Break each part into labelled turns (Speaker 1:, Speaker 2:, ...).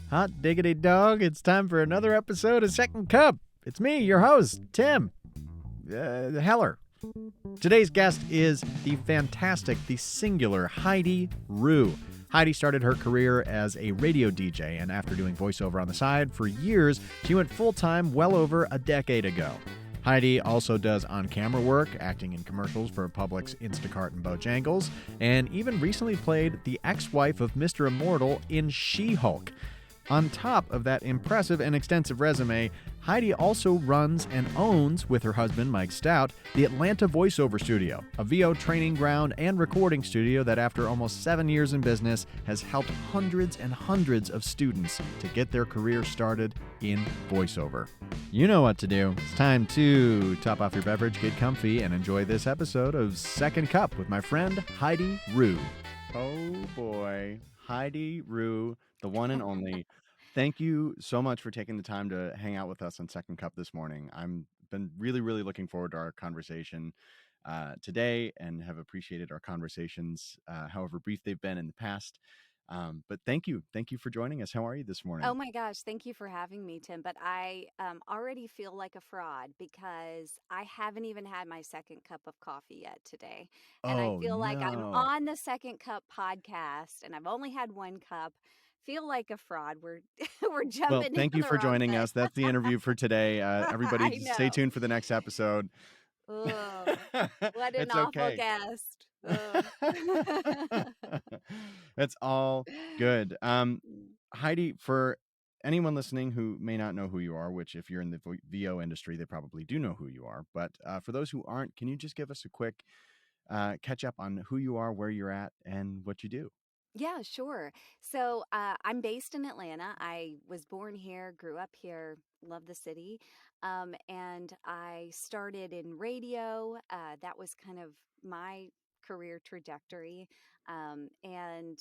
Speaker 1: Hot diggity dog, it's time for another episode of Second Cup. It's me, your host, Tim Heller. Today's guest is the fantastic, the singular Heidi Rew. Heidi started her career as a radio DJ, and after doing voiceover on the side for years, she went full-time well over a decade ago. Heidi also does on-camera work, acting in commercials for Publix, Instacart and Bojangles, and even recently played the ex-wife of Mr. Immortal in She-Hulk. On top of that impressive and extensive resume, Heidi also runs and owns, with her husband Mike Stoudt, the Atlanta Voiceover Studio, a VO training ground and recording studio that after almost 7 years in business has helped hundreds and hundreds of students to get their career started in voiceover. You know what to do. It's time to top off your beverage, get comfy, and enjoy this episode of Second Cup with my friend Heidi Rew. Oh boy, Heidi Rew, the one and only. Thank you so much for taking the time to hang out with us on Second Cup this morning. I've been really looking forward to our conversation today and have appreciated our conversations, however brief they've been in the past. But thank you for joining us. How are you this morning?
Speaker 2: Oh my gosh, thank you for having me, Tim. But I already feel like a fraud because I haven't even had my second cup of coffee yet today. And I
Speaker 1: Oh
Speaker 2: feel like I'm
Speaker 1: no.
Speaker 2: on the Second Cup podcast and I've only had one cup. Feel like a fraud. We're we're
Speaker 1: Well,
Speaker 2: jumping
Speaker 1: thank
Speaker 2: into
Speaker 1: you
Speaker 2: the
Speaker 1: for
Speaker 2: wrong
Speaker 1: joining
Speaker 2: thing.
Speaker 1: us. That's the interview for today. Everybody
Speaker 2: I
Speaker 1: stay
Speaker 2: know.
Speaker 1: tuned for the next episode.
Speaker 2: Oh, what an
Speaker 1: It's
Speaker 2: awful
Speaker 1: okay.
Speaker 2: guest. Oh.
Speaker 1: It's all good. Heidi, for anyone listening who may not know who you are, which if you're in the VO industry, they probably do know who you are. But for those who aren't, can you just give us a quick catch up on who you are, where you're at, and what you do?
Speaker 2: Yeah, sure. So I'm based in Atlanta. I was born here, grew up here, love the city. And I started in radio. That was kind of my career trajectory. And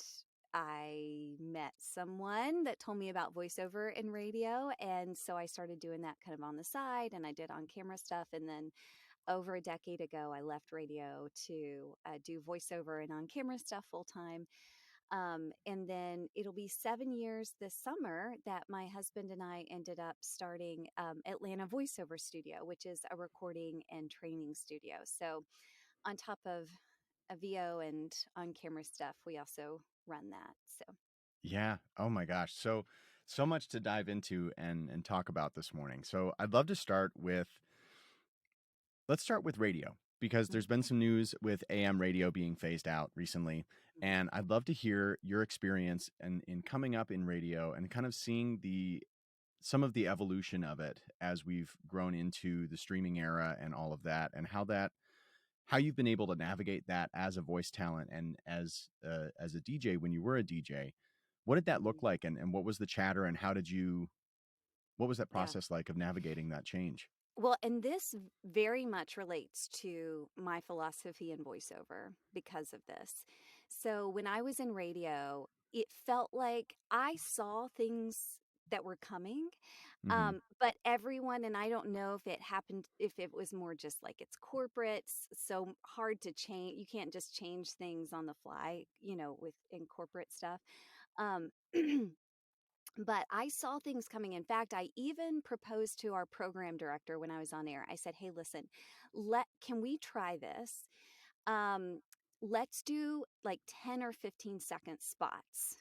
Speaker 2: I met someone that told me about voiceover and radio. And so I started doing that kind of on the side and I did on camera stuff. And then over a decade ago, I left radio to do voiceover and on camera stuff full time. And then it'll be 7 years this summer that my husband and I ended up starting Atlanta Voiceover Studio, which is a recording and training studio. So, on top of a VO and on camera stuff, we also run that. So,
Speaker 1: Yeah. Oh my gosh. So much to dive into and talk about this morning. So I'd love to let's start with radio because there's been
Speaker 2: okay.
Speaker 1: some news with AM radio being phased out recently.
Speaker 2: Mhm.
Speaker 1: And I'd love to hear your experience in coming up in radio and kind of seeing some of the evolution of it as we've grown into the streaming era and all of that, and how you've been able to navigate that as a voice talent and as a DJ when you were a DJ. What did that look
Speaker 2: Mhm.
Speaker 1: like, and what was the chatter, and what was that
Speaker 2: Yeah.
Speaker 1: process like of navigating that change?
Speaker 2: Well, and this very much relates to my philosophy in voiceover because of this. So when I was in radio, it felt like I saw things that were coming.
Speaker 1: Hmm.
Speaker 2: But everyone, and I don't know if it happened, if it was more just like it's corporates, so hard to change. You can't just change things on the fly, with in corporate stuff. Um, But I saw things coming. In fact, I even proposed to our program director when I was on air. I said, "Hey, listen, can we try this? Um, let's do like 10 or 15-second spots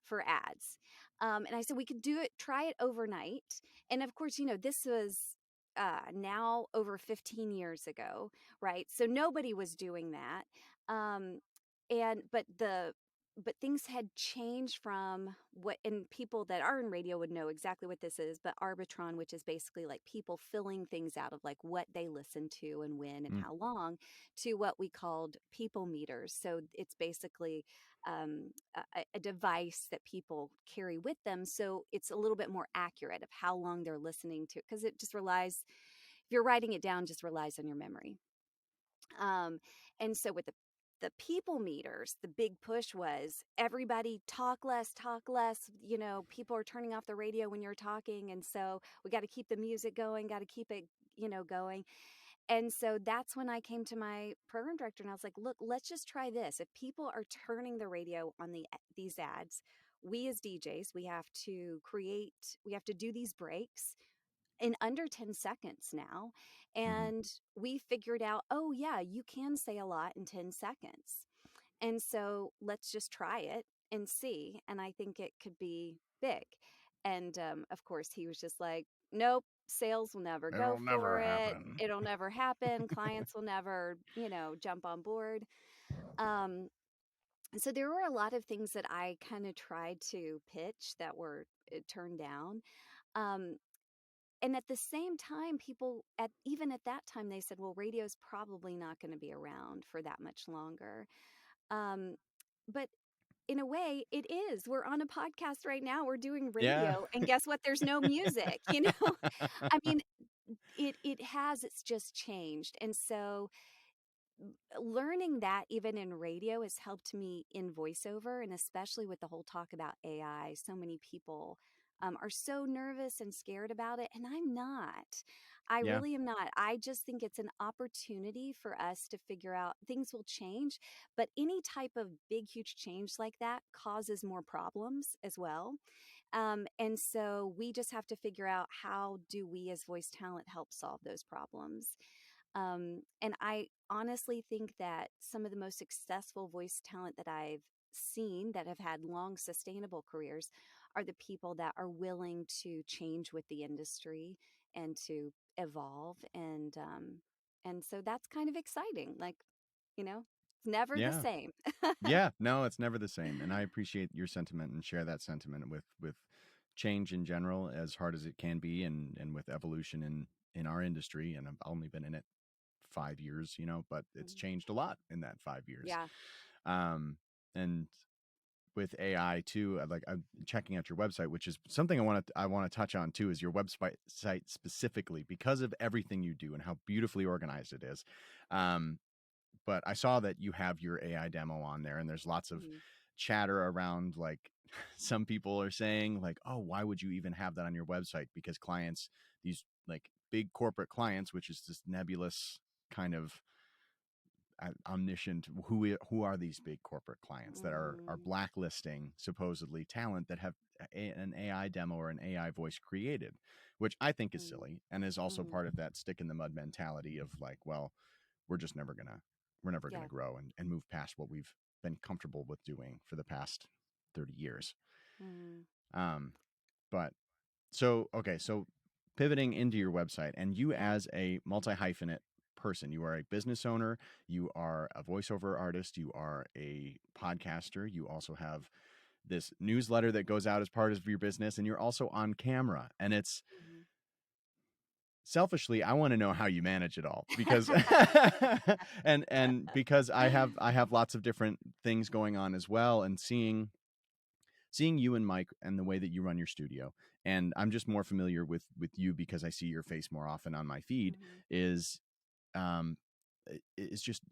Speaker 2: for ads." And I said, "We could do it, try it overnight." And of course, this was now over 15 years ago, right? So nobody was doing that. Um, and but things had changed from what, and people that are in radio would know exactly what this is, but Arbitron, which is basically like people filling things out of like what they listen to and when and how long, to what we called people meters. So it's basically a device that people carry with them. So it's a little bit more accurate of how long they're listening to, because it just relies, if you're writing it down, just relies on your memory. Um, and so with the people meters, the big push was everybody talk less, talk less. People are turning off the radio when you're talking. And so we got to keep the music going, got to keep it, going. And so that's when I came to my program director and I was like, look, let's just try this. If people are turning the radio on these ads, we as DJs, we have to do these breaks in under 10 seconds now.
Speaker 1: Hmm.
Speaker 2: And we figured out, oh, yeah, you can say a lot in 10 seconds. And so let's just try it and see. And I think it could be big. And of course, he was just like, nope, sales will never go
Speaker 1: It'll
Speaker 2: for
Speaker 1: never
Speaker 2: it.
Speaker 1: happen.
Speaker 2: It'll never happen. Clients will never, jump on board. Um, so there were a lot of things that I kind of tried to pitch that were turned down. Um, and at the same time, people even at that time, they said, well, radio's probably not going to be around for that much longer. Um, but in a way, it is. We're on a podcast right now. We're doing
Speaker 1: Yeah.
Speaker 2: radio, and guess what? There's no music. I mean, it's just changed, and so learning that even in radio has helped me in voiceover, and especially with the whole talk about AI. So many people are so nervous and scared about it, and I'm not. I
Speaker 1: Yeah.
Speaker 2: really am not. I just think it's an opportunity for us to figure out things will change, but any type of big, huge change like that causes more problems as well. And so we just have to figure out, how do we as voice talent help solve those problems? And I honestly think that some of the most successful voice talent that I've seen that have had long, sustainable careers are the people that are willing to change with the industry and to evolve. And so that's kind of exciting. Like, it's never the
Speaker 1: Yeah.
Speaker 2: same.
Speaker 1: Yeah. No, it's never the same. And I appreciate your sentiment and share that sentiment with change in general, as hard as it can be, and with evolution in our industry. And I've only been in it 5 years, but it's
Speaker 2: Mhm.
Speaker 1: changed a lot in that 5 years.
Speaker 2: Yeah.
Speaker 1: And with AI too, I'm checking out your website, which is something I want to touch on too, is your website site specifically because of everything you do and how beautifully organized it is. Um, but I saw that you have your AI demo on there, and there's lots of
Speaker 2: Mhm.
Speaker 1: chatter around, like, some people are saying, like, oh, why would you even have that on your website? Because clients, these like big corporate clients, which is this nebulous kind of omniscient, who are these big corporate clients that are
Speaker 2: Mm.
Speaker 1: blacklisting supposedly talent that have an AI demo or an AI voice created, which I think is
Speaker 2: Mm.
Speaker 1: silly, and is also
Speaker 2: Mhm.
Speaker 1: part of that stick in the mud mentality of like, well, we're just we're never gonna
Speaker 2: Yeah.
Speaker 1: grow and move past what we've been comfortable with doing for the past 30 years.
Speaker 2: Mhm.
Speaker 1: Um, but so, okay, so pivoting into your website, and you
Speaker 2: Yeah.
Speaker 1: as a multi hyphenate person, you are a business owner, you are a voiceover artist, you are a podcaster, you also have this newsletter that goes out as part of your business, and you're also on camera. And it's
Speaker 2: Mhm.
Speaker 1: selfishly, I want to know how you manage it all, because and because I have lots of different things going on as well, and seeing you and Mike and the way that you run your studio, and I'm just more familiar with you because I see your face more often on my feed,
Speaker 2: Mhm.
Speaker 1: is um it's just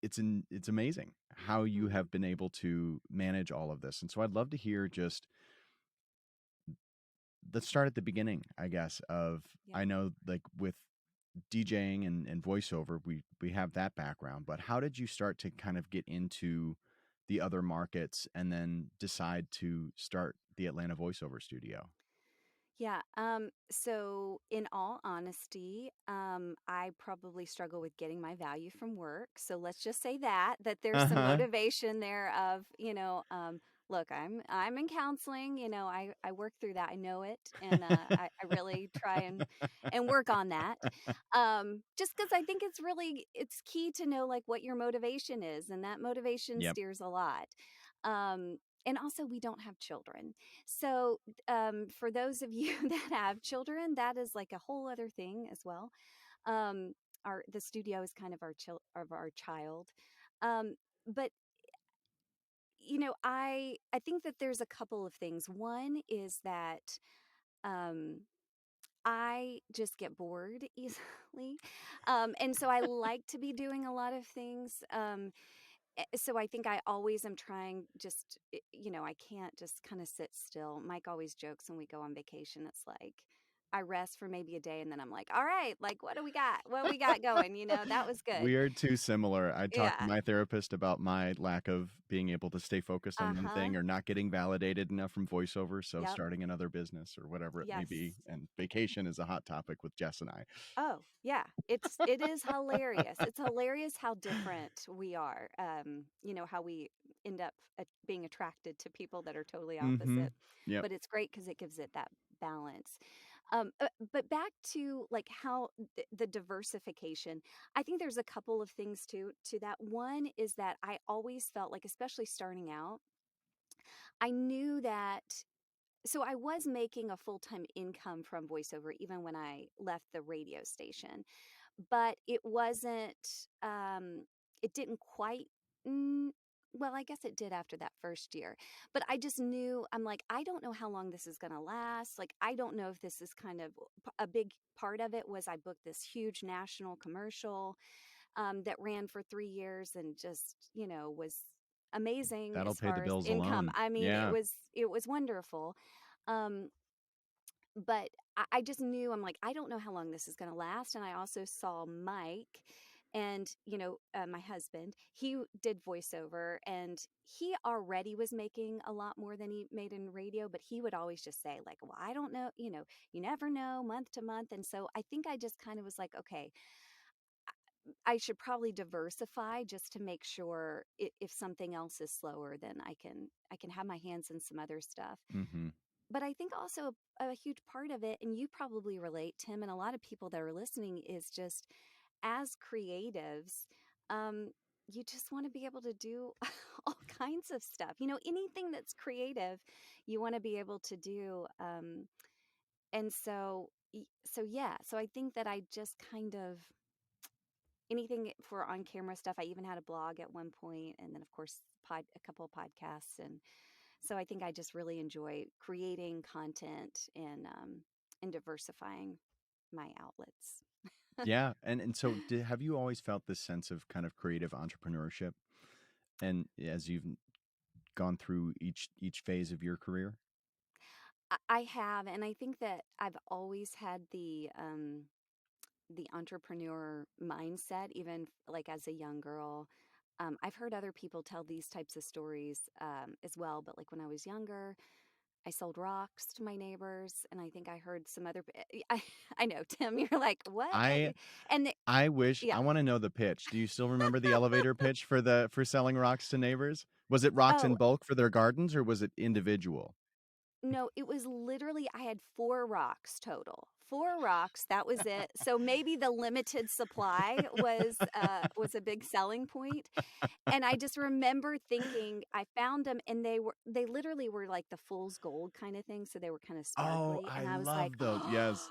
Speaker 1: it's amazing how you
Speaker 2: Mhm.
Speaker 1: have been able to manage all of this. And so I'd love to hear, just let's start at the beginning, I guess, of, I
Speaker 2: Yeah.
Speaker 1: know, like, with DJing and voiceover, we have that background, but how did you start to kind of get into the other markets and then decide to start the Atlanta Voiceover Studio?
Speaker 2: Yeah. So in all honesty, I probably struggle with getting my value from work. So let's just say that there's some
Speaker 1: Uh-huh.
Speaker 2: motivation there of, look, I'm in counseling, I work through that. I know it. And I really try and work on that. Just because I think it's key to know like what your motivation is, and that motivation
Speaker 1: Yep.
Speaker 2: steers a lot. And also we don't have children. So for those of you that have children, that is like a whole other thing as well. Um, the studio is kind of our child. But I think that there's a couple of things. One is that um, I just get bored easily, and so I like to be doing a lot of things. So I think I always am trying, I can't just kind of sit still. Mike always jokes when we go on vacation. It's like, I rest for maybe a day, and then I'm like, all right, like, what do we got? What we got going? That was good.
Speaker 1: We are too similar. I talked to
Speaker 2: Yeah.
Speaker 1: my therapist about my lack of being able to stay focused on one
Speaker 2: Uh-huh.
Speaker 1: thing or not getting validated enough from voiceover. So
Speaker 2: Yep.
Speaker 1: starting another business or whatever it may
Speaker 2: Yes.
Speaker 1: be. And vacation is a hot topic with Jess and I.
Speaker 2: Oh, yeah. It is hilarious. It's hilarious how different we are. How we end up being attracted to people that are totally
Speaker 1: Mm-hmm.
Speaker 2: opposite.
Speaker 1: Yep.
Speaker 2: But it's great because it gives it that balance. But back to like how the diversification, I think there's a couple of things to that. One is that I always felt like, especially starting out, I knew that so I was making a full-time income from voiceover even when I left the radio station, but it didn't quite mm, well, I guess it did after that first year. But I just knew I'm like, I don't know how long this is going to last. Like, I don't know if this is kind of a big part of it was I booked this huge national commercial that ran for 3 years and just, was amazing
Speaker 1: That'll
Speaker 2: as
Speaker 1: pay the
Speaker 2: far as
Speaker 1: bills
Speaker 2: income.
Speaker 1: alone.
Speaker 2: I mean,
Speaker 1: Yeah.
Speaker 2: it was wonderful. Um, but I just knew I'm like, I don't know how long this is going to last. And I also saw Mike and, my husband, he did voiceover and he already was making a lot more than he made in radio, but he would always just say like, well, I don't know, you never know month to month. And so I think I just kind of was like, okay, I should probably diversify just to make sure if something else is slower, then I can have my hands in some other stuff.
Speaker 1: Mm-hmm.
Speaker 2: But I think also a huge part of it, and you probably relate, Tim, and a lot of people that are listening, is just as creatives, um, you just want to be able to do all kinds of stuff. Anything that's creative, you want to be able to do. And so yeah, so I think that I just kind of anything for on camera stuff. I even had a blog at one point, and then of course a couple of podcasts, and so I think I just really enjoy creating content and diversifying my outlets.
Speaker 1: Yeah. And so have you always felt this sense of kind of creative entrepreneurship? And as you've gone through each phase of your career?
Speaker 2: I have, and I think that I've always had the entrepreneur mindset, even like as a young girl. I've heard other people tell these types of stories as well, but like when I was younger, I sold rocks to my neighbors, and I think I heard some other. I know, Tim, you're like, what?
Speaker 1: I
Speaker 2: And the,
Speaker 1: I wish I
Speaker 2: yeah.
Speaker 1: want to know the pitch. Do you still remember the elevator pitch for selling rocks to neighbors? Was it rocks in
Speaker 2: Oh,
Speaker 1: bulk for their gardens or was it individual?
Speaker 2: no, it was literally I had 4 rocks total. 4 rocks, that was it. So maybe the limited supply was a big selling point. And I just remember thinking I found them and they literally were like the fool's gold kind of thing, so they were kind of
Speaker 1: Oh,
Speaker 2: sparkly
Speaker 1: I
Speaker 2: and I was like,
Speaker 1: love those. Yes.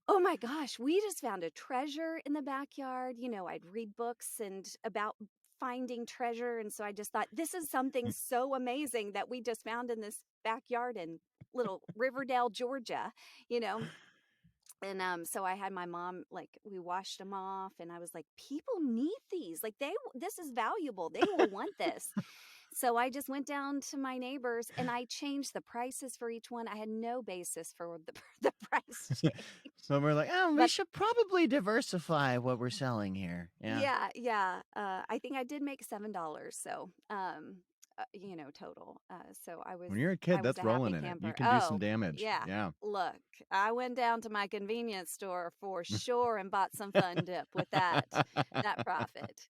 Speaker 2: "Oh my gosh, we just found a treasure in the backyard." I'd read books and about finding treasure, and so I just thought this is something so amazing that we just found in this backyard in little Riverdale, Georgia, you know. And so I had my mom like we washed them off, and I was like, people need these. Like this is valuable. They will want this. So I just went down to my neighbors and I changed the prices for each one. I had no basis for the price change.
Speaker 1: So we're like, oh, we
Speaker 2: But
Speaker 1: should probably diversify what we're selling here. Yeah.
Speaker 2: yeah, yeah. I think I did make $7. So, total. So
Speaker 1: When you're a
Speaker 2: I
Speaker 1: kid,
Speaker 2: was a
Speaker 1: that's rolling
Speaker 2: happy
Speaker 1: in it. You
Speaker 2: camper.
Speaker 1: can do some
Speaker 2: Oh,
Speaker 1: damage.
Speaker 2: yeah.
Speaker 1: Yeah.
Speaker 2: Look, I went down to my convenience store for sure and bought some Fun Dip with that profit.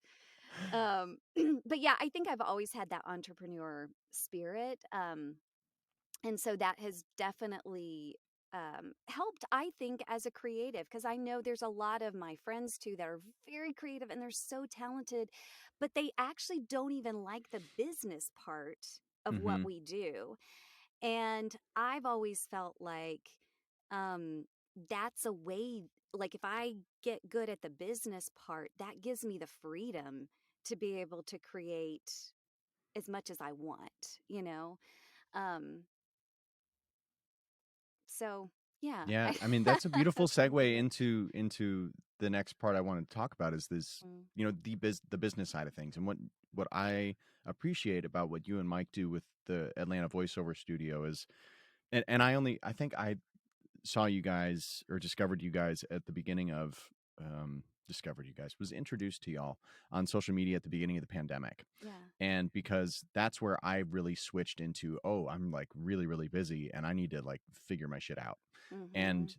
Speaker 2: Um, but yeah, I think I've always had that entrepreneur spirit. And so that has definitely helped, I think, as a creative, because I know there's a lot of my friends too that are very creative and they're so talented, but they actually don't even like the business part of what
Speaker 1: Mm-hmm.
Speaker 2: we do. And I've always felt like um, that's a way, like if I get good at the business part, that gives me the freedom to be able to create as much as I want, you know? Um, so yeah,
Speaker 1: Yeah. I mean, that's a beautiful segue into the next part I want to talk about is this,
Speaker 2: Mm,
Speaker 1: the business side of things. And what I appreciate about what you and Mike do with the Atlanta Voiceover Studio is and I think I saw you guys or discovered you guys at the beginning of discovered you guys was introduced to y'all on social media at the beginning of the pandemic.
Speaker 2: Yeah.
Speaker 1: And because that's where I really switched into, oh, I'm like really, really busy and I need to like figure my shit out.
Speaker 2: Mm-hmm.
Speaker 1: And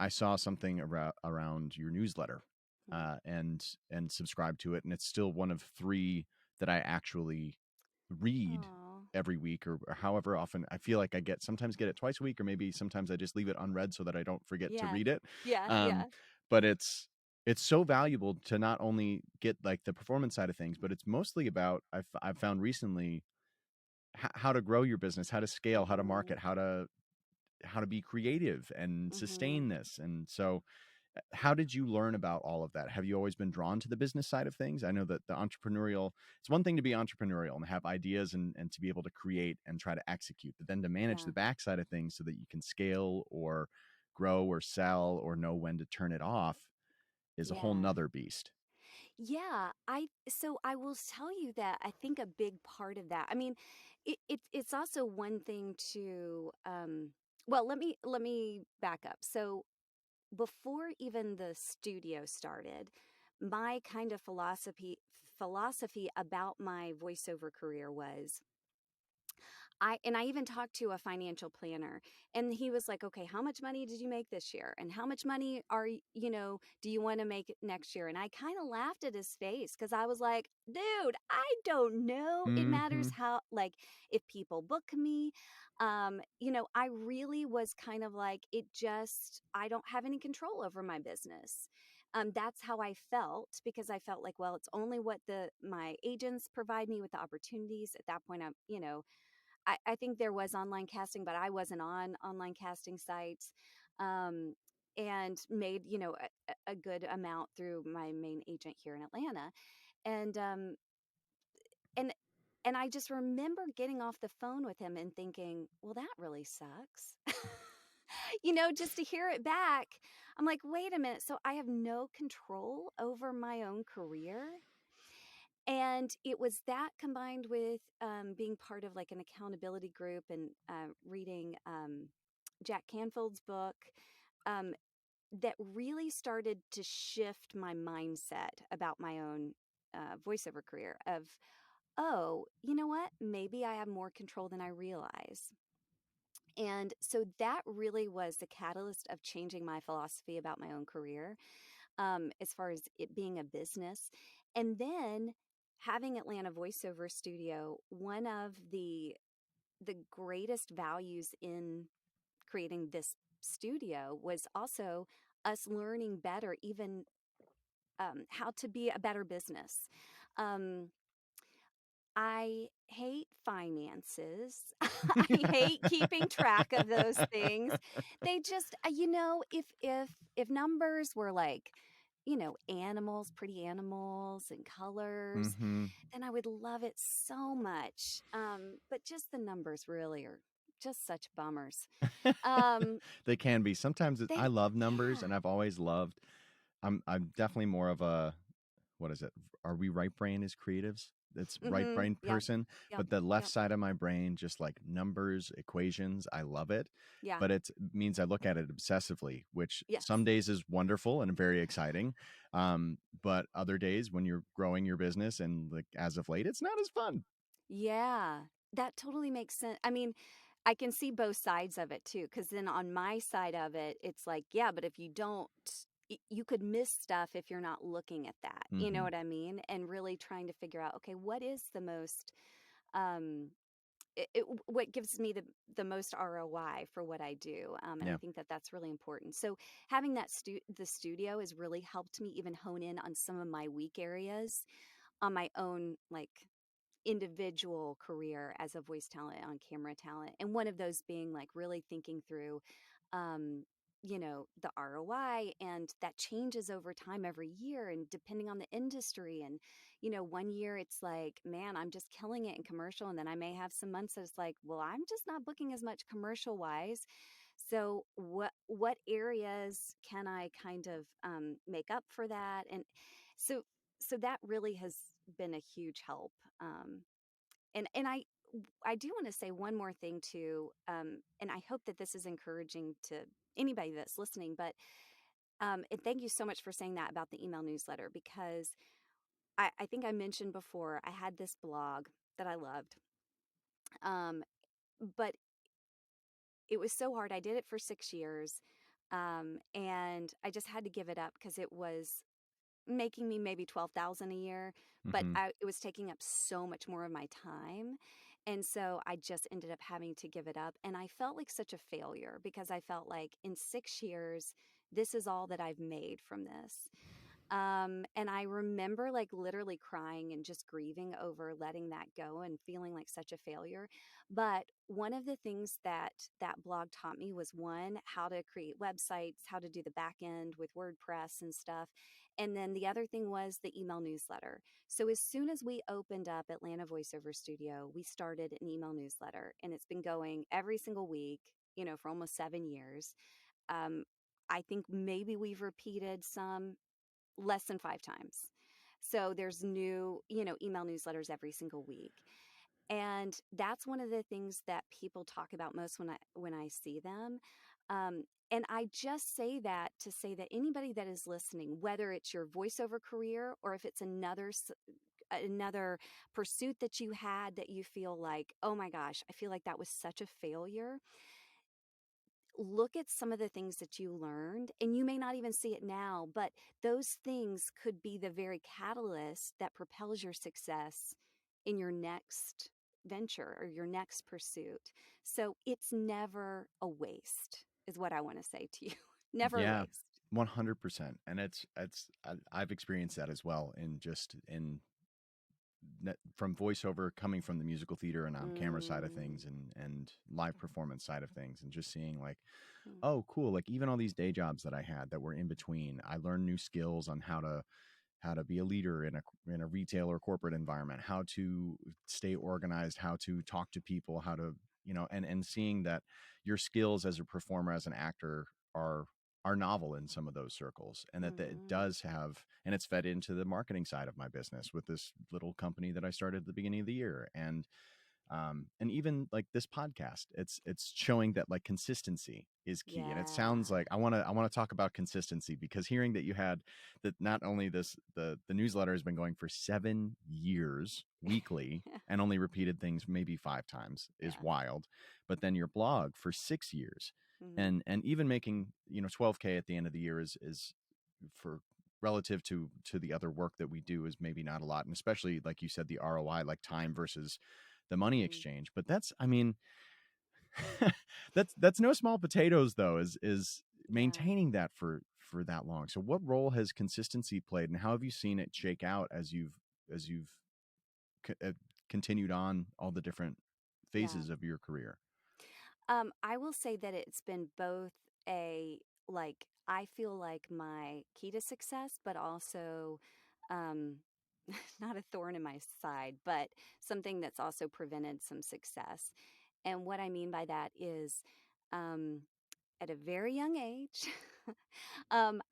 Speaker 1: I saw something around your newsletter
Speaker 2: Mm.
Speaker 1: and subscribed to it. And it's still one of 3 that I actually read
Speaker 2: Oh.
Speaker 1: every week or however often. I feel like I sometimes get it twice a week, or maybe sometimes I just leave it unread so that I don't forget to
Speaker 2: Yeah.
Speaker 1: read it.
Speaker 2: Yeah.
Speaker 1: Um,
Speaker 2: Yeah.
Speaker 1: but it's so valuable to not only get like the performance side of things, but it's mostly about, I've found recently how to grow your business, how to scale, how to
Speaker 2: Mm-hmm.
Speaker 1: market, how to be creative and
Speaker 2: Mm-hmm.
Speaker 1: sustain this. And so how did you learn about all of that? Have you always been drawn to the business side of things? I know that it's one thing to be entrepreneurial and have ideas and to be able to create and try to execute, but then to manage
Speaker 2: Yeah.
Speaker 1: the backside of things so that you can scale or grow or sell or know when to turn it off is a whole
Speaker 2: Yeah.
Speaker 1: nother beast.
Speaker 2: Yeah, I will tell you that I think a big part of that. I mean, it's also one thing to well, let me back up. So before even the studio started, my kind of philosophy about my voiceover career was I even talked to a financial planner, and he was like, "Okay, how much money did you make this year? And how much money do you want to make next year?" And I kind of laughed at his face cuz I was like, "Dude, I don't know. It
Speaker 1: Mm-hmm.
Speaker 2: matters how like if people book me. I really was kind of like I don't have any control over my business. That's how I felt because I felt like, well, it's only what the my agents provide me with the opportunities. At that point, I think there was online casting, but I wasn't on online casting sites, um, and made a good amount through my main agent here in Atlanta, and and and I just remember getting off the phone with him and thinking, well, that really sucks. Just to hear it back, I'm like, wait a minute. So I have no control over my own career. And it was that combined with being part of like an accountability group and reading Jack Canfield's book um, that really started to shift my mindset about my own voiceover career of, oh, you know what? Maybe I have more control than I realize. And so that really was the catalyst of changing my philosophy about my own career, as far as it being a business. And then having Atlanta Voiceover Studio, one of the greatest values in creating this studio was also us learning better, even how to be a better business. Um, I hate finances. I hate keeping track of those things. They just, if numbers were like, animals, pretty animals and colors,
Speaker 1: Mm-hmm.
Speaker 2: then I would love it so much. But just the numbers really are just such bummers. Um,
Speaker 1: They can be. Sometimes I
Speaker 2: they,
Speaker 1: love numbers,
Speaker 2: yeah.
Speaker 1: and I've always loved. I'm definitely more of a, what is it? Are we right brain as creatives? It's right
Speaker 2: Mm-hmm.
Speaker 1: brain
Speaker 2: Yep.
Speaker 1: person,
Speaker 2: Yep.
Speaker 1: but the left
Speaker 2: Yep.
Speaker 1: side of my brain, just like numbers, equations, I love it.
Speaker 2: Yeah.
Speaker 1: But it means I look at it obsessively, which
Speaker 2: Yes.
Speaker 1: some days is wonderful and very exciting. But other days when you're growing your business and like as of late, it's not as fun.
Speaker 2: Yeah, that totally makes sense. I mean, I can see both sides of it too, because then on my side of it, it's like, yeah, but if you don't, you could miss stuff if you're not looking at that. You know
Speaker 1: Mm-hmm.
Speaker 2: what I mean? And really trying to figure out, okay, what is the most, um, what gives me the most ROI for what I do? And I
Speaker 1: Yeah.
Speaker 2: think that that's really important. So having the studio has really helped me even hone in on some of my weak areas on my own, like individual career as a voice talent on camera talent, and one of those being like really thinking through um the ROI, and that changes over time every year and depending on the industry. And one year it's like, man, I'm just killing it in commercial, and then I may have some months that it's like, well, I'm just not booking as much commercial wise. So what areas can I kind of make up for that? And so that really has been a huge help. And I I do want to say one more thing too, and I hope that this is encouraging to anybody that's listening. But and thank you so much for saying that about the email newsletter, because I think I mentioned before I had this blog that I loved, um, but it was so hard. I did it for 6 years, and I just had to give it up because it was making me maybe 12,000 a year, but
Speaker 1: Hmm.
Speaker 2: it was taking up so much more of my time. And so I just ended up having to give it up. And I felt like such a failure because I felt like in 6 years, this is all that I've made from this. And I remember like literally crying and just grieving over letting that go and feeling like such a failure. But one of the things that that blog taught me was, one, how to create websites, how to do the back end with WordPress and stuff. And then the other thing was the email newsletter. So as soon as we opened up Atlanta Voiceover Studio, we started an email newsletter, and it's been going every single week, for almost 7 years. Um, I think maybe we've repeated some less than 5 times. So there's new, email newsletters every single week. And that's one of the things that people talk about most when I see them. And I just say that to say that anybody that is listening, whether it's your voiceover career or if it's another pursuit that you had that you feel like, oh my gosh, I feel like that was such a failure, look at some of the things that you learned, and you may not even see it now, but those things could be the very catalyst that propels your success in your next venture or your next pursuit. So it's never a waste, is what I want to say to you. Never a
Speaker 1: Yeah,
Speaker 2: waste.
Speaker 1: 100%. And I've experienced that as well in just in from voiceover, coming from the musical theater and on camera side of
Speaker 2: Mm,
Speaker 1: things, and live performance side of things, and just seeing like,
Speaker 2: mm,
Speaker 1: oh cool, like even all these day jobs that I had that were in between, I learned new skills on how to be a leader in a retail or corporate environment, how to stay organized, how to talk to people, how to, and seeing that your skills as a performer, as an actor, are are novel in some of those circles, and that it
Speaker 2: mm,
Speaker 1: does have, and it's fed into the marketing side of my business with this little company that I started at the beginning of the year. And even like this podcast, it's showing that like consistency is key. And it sounds
Speaker 2: yeah.
Speaker 1: like I want to talk about consistency, because hearing that you had that, not only the newsletter has been going for 7 years weekly and only repeated things maybe 5 times is
Speaker 2: Yeah.
Speaker 1: wild, but then your blog for 6 years,
Speaker 2: Hmm.
Speaker 1: and even making 12K at the end of the year is for relative to the other work that we do is maybe not a lot, and especially like you said, the ROI, like time versus the money
Speaker 2: Hmm.
Speaker 1: exchange. But that's, I mean, that's no small potatoes though, is
Speaker 2: Yeah.
Speaker 1: maintaining that for that long. So what role has consistency played, and how have you seen it shake out as you've co- uh, continued on all the different
Speaker 2: Yeah.
Speaker 1: phases of your career?
Speaker 2: I will say that it's been both a, like, I feel like my key to success, but also um, not a thorn in my side, but something that's also prevented some success. And what I mean by that is, um, at a very young age,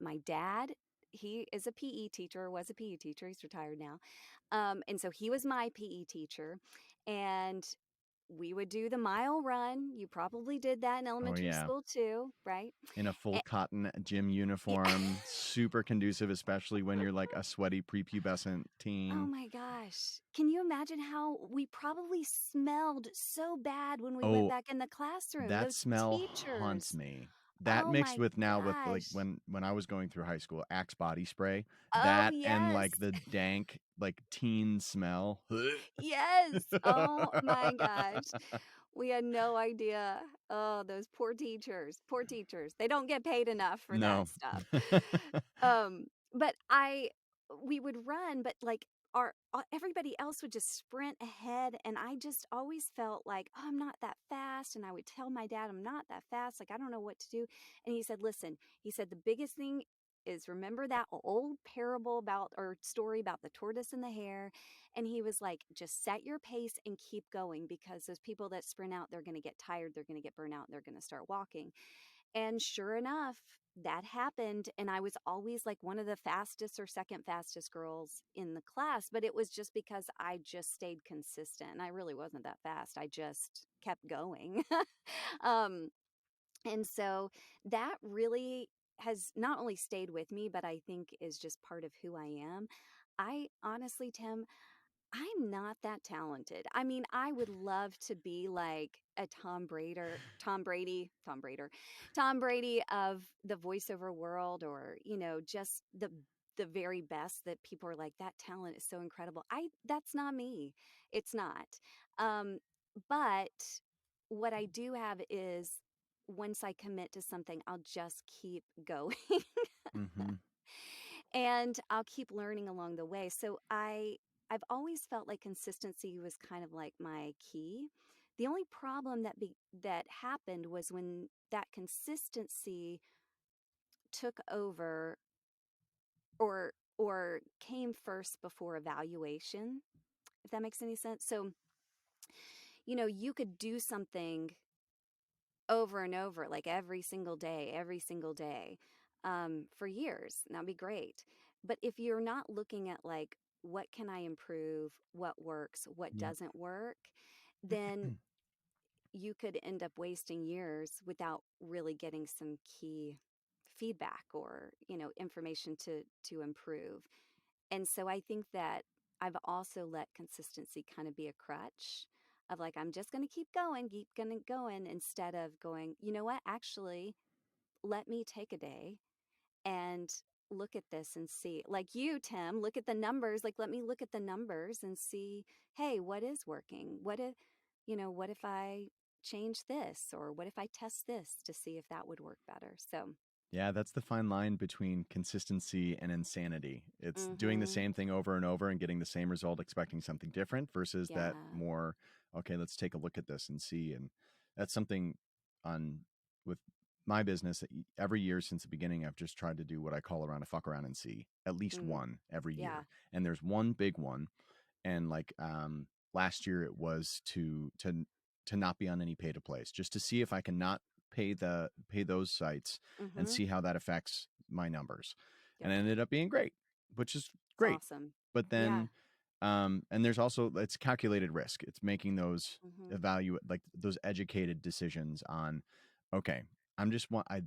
Speaker 2: my dad, he is a PE teacher, was a PE teacher, he's retired now. And so he was my PE teacher. And we would do the mile run. You probably did that in
Speaker 1: Oh
Speaker 2: elementary
Speaker 1: yeah,
Speaker 2: school too, right?
Speaker 1: in a full
Speaker 2: A-
Speaker 1: cotton gym
Speaker 2: yeah.
Speaker 1: uniform, super conducive, especially when you're like a sweaty prepubescent
Speaker 2: Oh
Speaker 1: teen.
Speaker 2: my gosh. Can you imagine how we probably smelled so bad when we went
Speaker 1: Oh,
Speaker 2: back in the classroom?
Speaker 1: that
Speaker 2: Those
Speaker 1: smell haunts
Speaker 2: teachers.
Speaker 1: me. That
Speaker 2: Oh
Speaker 1: mixed
Speaker 2: my
Speaker 1: with now with like
Speaker 2: gosh.
Speaker 1: when I was going through high school, Axe body spray,
Speaker 2: Oh,
Speaker 1: that and
Speaker 2: yes.
Speaker 1: like the dank like teen smell.
Speaker 2: Yes. Oh my gosh. We had no idea. Oh, those poor teachers. Poor teachers. They don't get paid enough for
Speaker 1: No.
Speaker 2: that stuff. But we would run, but like everybody else would just sprint ahead, and I just always felt like, oh, I'm not that fast, and I would tell my dad I'm not that fast, like I don't know what to do. And he said, listen, he said the biggest thing is, remember that old parable about, or story about, the tortoise and the hare. And he was like, just set your pace and keep going, because those people that sprint out, they're going to get tired, they're going to get burnt out, and they're going to start walking. And sure enough, that happened. And I was always like one of the fastest or second fastest girls in the class, but it was just because I just stayed consistent. And I really wasn't that fast. I just kept going. um, and so that really has not only stayed with me, but I think is just part of who I am. I honestly, Tim, I'm not that talented. I mean, I would love to be like a Tom Brady of the voiceover world, or, just the very best that people are like, that talent is so incredible. That's not me. It's not. Um, but what I do have is once I commit to something, I'll just keep going.
Speaker 1: Mm-hmm.
Speaker 2: And I'll keep learning along the way. So I've always felt like consistency was kind of like my key. The only problem that happened was when that consistency took over, or came first before evaluation, if that makes any sense. So, you could do something over and over, like every single day, for years. And that'd be great. But if you're not looking at like, what can I improve, what works, what
Speaker 1: Yep.
Speaker 2: doesn't work, then you could end up wasting years without really getting some key feedback, or, information to improve. And so I think that I've also let consistency kind of be a crutch of like, I'm just going to keep going, instead of going, you know what, actually, let me take a day and look at this and see, like you, Tim, look at the numbers. Like, let me look at the numbers and see, hey, what is working? What if I change this, or what if I test this to see if that would work better? So,
Speaker 1: Yeah, that's the fine line between consistency and insanity. It's doing the
Speaker 2: mm-hmm.
Speaker 1: same thing over and over and getting the same result, expecting something different versus that
Speaker 2: Yeah.
Speaker 1: more, okay, let's take a look at this and see. And that's something on with my business every year since the beginning. I've just tried to do what I call around a fuck around and see, at least
Speaker 2: Mm,
Speaker 1: one every
Speaker 2: yeah.
Speaker 1: year. And there's one big one. And like last year it was to not be on any pay to plays, just to see if I can not pay those sites and
Speaker 2: Mm-hmm.
Speaker 1: see how that affects my numbers.
Speaker 2: Yep.
Speaker 1: And it ended up being great, which is
Speaker 2: It's
Speaker 1: great.
Speaker 2: awesome.
Speaker 1: But
Speaker 2: Yeah.
Speaker 1: then and there's also, it's calculated risk. It's making those
Speaker 2: Mm-hmm.
Speaker 1: evaluate, like those educated decisions on, okay, I'm just want I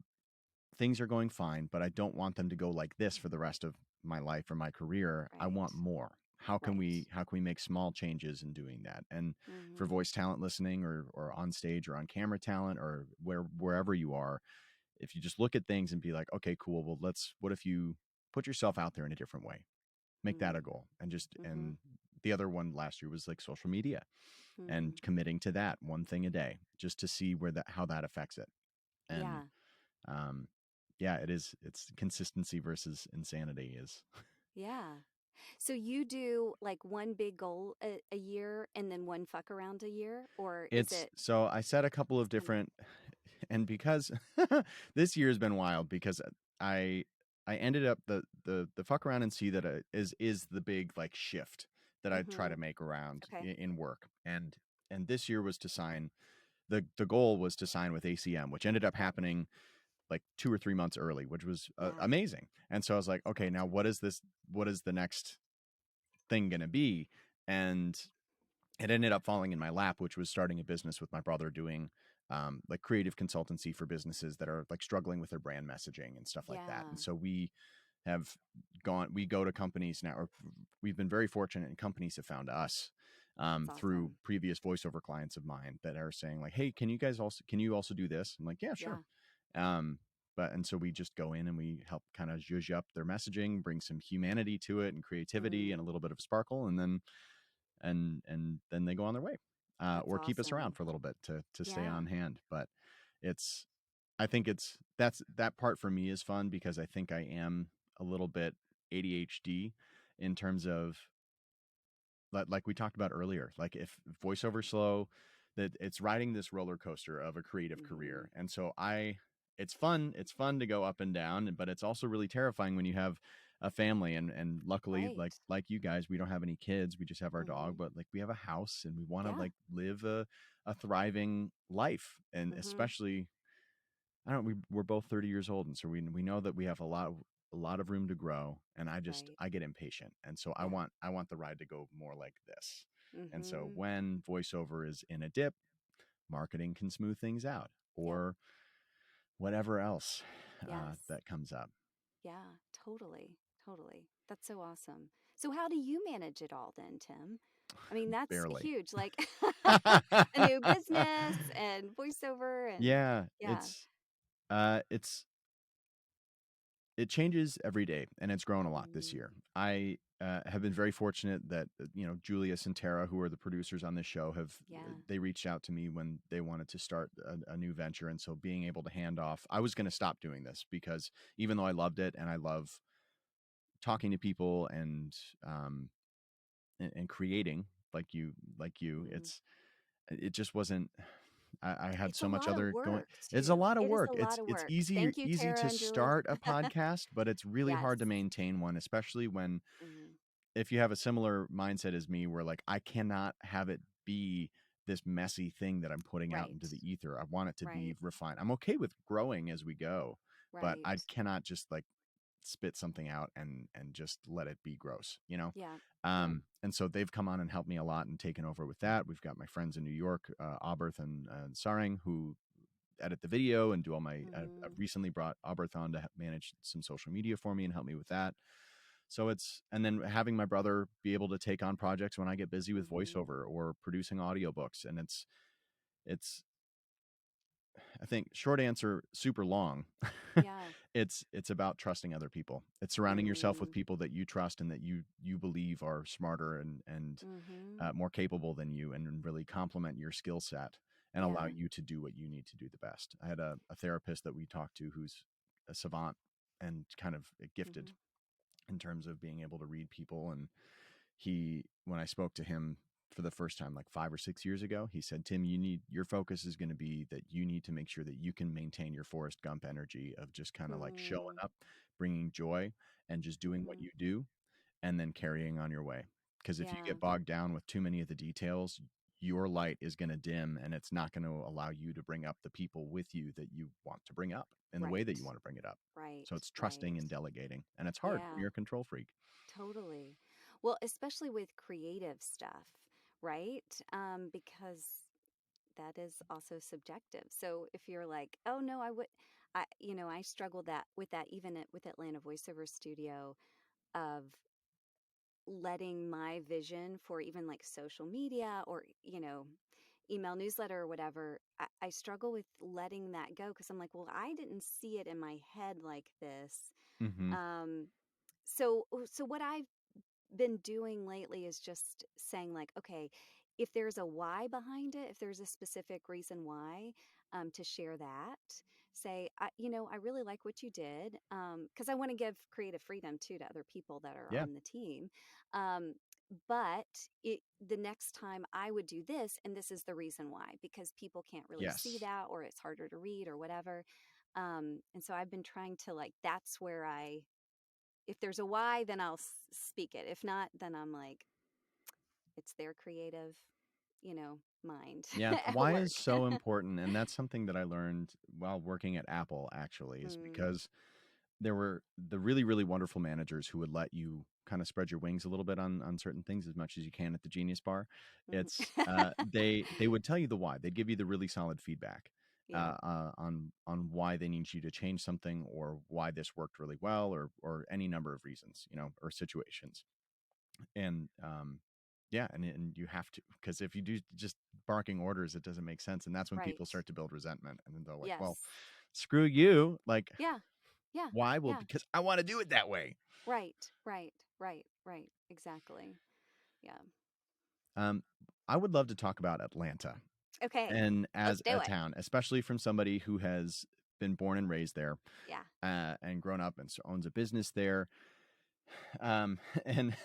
Speaker 1: things are going fine, but I don't want them to go like this for the rest of my life or my career. I
Speaker 2: Right.
Speaker 1: want more.
Speaker 2: Right.
Speaker 1: How can we make small changes in doing that? And for
Speaker 2: Mm-hmm.
Speaker 1: voice talent listening, or on stage or on camera talent, or wherever you are, if you just look at things and be like, okay, cool, well, what if you put yourself out there in a different way? Make that a goal. And just
Speaker 2: Mm-hmm.
Speaker 1: and the other one last year was like social media, and
Speaker 2: Mm-hmm.
Speaker 1: committing to that one thing a day, just to see how that affects it. And
Speaker 2: Yeah.
Speaker 1: um yeah, it's consistency versus insanity is
Speaker 2: Yeah. So you do like one big goal a year, and then one fuck around a year, or is
Speaker 1: it's
Speaker 2: it
Speaker 1: so I set a couple of
Speaker 2: kind of?
Speaker 1: different, and because this year's been wild, because I I ended up the fuck around and see that is the big like shift that I try
Speaker 2: Mm-hmm.
Speaker 1: to make around
Speaker 2: Okay.
Speaker 1: in work. And this year was to sign, the goal was to sign with ACM, which ended up happening like 2 or 3 months early, which was
Speaker 2: Yeah.
Speaker 1: amazing. And so I was like,
Speaker 2: It's
Speaker 1: okay, now
Speaker 2: awesome.
Speaker 1: what is the next thing going to be? And it ended up falling in my lap, which was starting a business with my brother, doing like creative consultancy for businesses that are like struggling with their brand messaging and stuff like that. And
Speaker 2: Yeah.
Speaker 1: so have we go to companies now, or we've been very fortunate, and companies have found us
Speaker 2: That's
Speaker 1: through
Speaker 2: awesome.
Speaker 1: previous voiceover clients of mine that are saying like, hey, can you also do this? I'm like, yeah, sure.
Speaker 2: Yeah.
Speaker 1: Um, and so we just go in and we help kind of zhuzh up their messaging, bring some humanity to it and creativity and a
Speaker 2: Mm,
Speaker 1: little bit of sparkle, and then they go on their way,
Speaker 2: that's
Speaker 1: or keep us around
Speaker 2: awesome.
Speaker 1: for a little bit to stay
Speaker 2: Yeah.
Speaker 1: on hand. But it's I think that part for me is fun, because I think I am a little bit ADHD in terms of, like we talked about earlier, like if voiceover slow, that it's riding this roller coaster of a creative
Speaker 2: Mm-hmm.
Speaker 1: career. And so it's fun to go up and down, but it's also really terrifying when you have a family. And luckily,
Speaker 2: Right.
Speaker 1: like you guys, we don't have any kids, we just have our
Speaker 2: Mm-hmm.
Speaker 1: dog, but like we have a house and we want to
Speaker 2: Yeah.
Speaker 1: like live a thriving life. And
Speaker 2: Mm-hmm.
Speaker 1: especially I don't. We're both 30 years old, and so we know that we have a lot of room to grow. And
Speaker 2: Right.
Speaker 1: I get impatient, and so
Speaker 2: Yeah.
Speaker 1: I want the ride to go more like this. And so
Speaker 2: Mhm.
Speaker 1: when voiceover is in a dip, marketing can smooth things out,
Speaker 2: Yep.
Speaker 1: or whatever else
Speaker 2: Yes.
Speaker 1: that comes up.
Speaker 2: Yeah, totally. Totally. That's so awesome. So how do you manage it all then, Tim? I mean, that's
Speaker 1: Barely.
Speaker 2: huge. Like a new business and voiceover and
Speaker 1: Yeah,
Speaker 2: yeah.
Speaker 1: it's it changes every day, and it's grown a lot this
Speaker 2: Mm,
Speaker 1: year. I have been very fortunate that Julius and Tara, who are the producers on this show, have
Speaker 2: yeah.
Speaker 1: they reached out to me when they wanted to start a new venture, and so being able to hand off, I was going to stop doing this because even though I loved it and I love talking to people um, and creating like you,
Speaker 2: Mm.
Speaker 1: it just wasn't. I had
Speaker 2: It's a
Speaker 1: so much
Speaker 2: lot of
Speaker 1: other going.
Speaker 2: work
Speaker 1: It's a
Speaker 2: too.
Speaker 1: lot of
Speaker 2: It is
Speaker 1: work.
Speaker 2: a lot of
Speaker 1: It's
Speaker 2: work. Thank you,
Speaker 1: easy
Speaker 2: Tara
Speaker 1: to
Speaker 2: and Julie.
Speaker 1: start a podcast, but it's really
Speaker 2: Yes.
Speaker 1: hard to maintain one, especially when
Speaker 2: Hmm.
Speaker 1: if you have a similar mindset as me, where like I cannot have it be this messy thing that I'm putting out into
Speaker 2: Right.
Speaker 1: the ether. I want it to be
Speaker 2: Right.
Speaker 1: refined. I'm okay with growing as we go, but I
Speaker 2: Right.
Speaker 1: cannot just like spit something out and just let it be gross, you know?
Speaker 2: Yeah. Yeah.
Speaker 1: And so they've come on and helped me a lot and taken over with that. We've got my friends in New York, Aberth and Saring, who edit the video and do all my, I've
Speaker 2: Hmm.
Speaker 1: recently brought Aberth on to manage some social media for me and help me with that. So and then having my brother be able to take on projects when I get busy with
Speaker 2: Hmm.
Speaker 1: voiceover or producing audiobooks. And it's, I think short answer, super long.
Speaker 2: Yeah.
Speaker 1: It's about trusting other people. It's surrounding yourself with
Speaker 2: Mm.
Speaker 1: people that you trust and that you believe are smarter and
Speaker 2: Hmm.
Speaker 1: more capable than you, and really complement your skill set and allow
Speaker 2: Yeah.
Speaker 1: you to do what you need to do the best. I had a therapist that we talked to who's a savant and kind of gifted
Speaker 2: Hmm.
Speaker 1: in terms of being able to read people. And when I spoke to him for the first time, like 5 or 6 years ago, he said, Tim, your focus is going to be that you need to make sure that you can maintain your Forrest Gump energy of just kind of like showing
Speaker 2: Mm.
Speaker 1: up, bringing joy, and just doing what
Speaker 2: Hmm.
Speaker 1: you do, and then carrying on your way. Because if you
Speaker 2: Yeah.
Speaker 1: get bogged down with too many of the details, your light is going to dim, and it's not going to allow you to bring up the people with you that you want to bring up in the way that you
Speaker 2: Right.
Speaker 1: want to bring it up.
Speaker 2: Right.
Speaker 1: So it's trusting
Speaker 2: Right.
Speaker 1: and delegating, and it's hard when
Speaker 2: Yeah.
Speaker 1: you're a control freak.
Speaker 2: Totally. Well, especially with creative stuff, right? Because that is also subjective. So if you're like, oh no, I struggled that with that even with Atlanta Voiceover Studio of letting my vision for even like social media or, email newsletter or whatever, I struggle with letting that go because I'm like, well, I didn't see it in my head like this.
Speaker 1: Mm-hmm.
Speaker 2: Um, so what I've been doing lately is just saying like, okay, if there's a why behind it, if there's a specific reason why, to share that, say, I really like what you did, because I want to give creative freedom too to other people that are
Speaker 1: Yeah.
Speaker 2: on the team. Um, but the next time I would do this, and this is the reason why, because people can't really see
Speaker 1: Yes.
Speaker 2: that, or it's harder to read, or whatever. And so I've been trying to like, that's where if there's a why, then I'll speak it. If not, then I'm like, it's their creative, mind
Speaker 1: Yeah.
Speaker 2: at
Speaker 1: Why is
Speaker 2: work.
Speaker 1: so important. And that's something that I learned while working at Apple, actually, is
Speaker 2: Mm,
Speaker 1: because there were the really, really wonderful managers who would let you kind of spread your wings a little bit on certain things as much as you can at the Genius Bar.
Speaker 2: mhm.
Speaker 1: It's they would tell you the why. They'd give you the really solid feedback
Speaker 2: Yeah,
Speaker 1: on why they need you to change something, or why this worked really well, or any number of reasons, or situations. And yeah, and you have to, because if you do just barking orders, it doesn't make sense, and that's when people
Speaker 2: right.
Speaker 1: start to build resentment, and then they're like, well,
Speaker 2: Yes.
Speaker 1: screw you, like,
Speaker 2: Yeah, yeah,
Speaker 1: why? Well,
Speaker 2: yeah.
Speaker 1: because I want to do it that way.
Speaker 2: Right, right, right, right. Exactly. Yeah.
Speaker 1: um I would love to talk about Atlanta,
Speaker 2: Okay,
Speaker 1: and
Speaker 2: let's
Speaker 1: as
Speaker 2: do
Speaker 1: a
Speaker 2: it.
Speaker 1: town, especially from somebody who has been born and raised there,
Speaker 2: Yeah.
Speaker 1: and grown up and owns a business there. And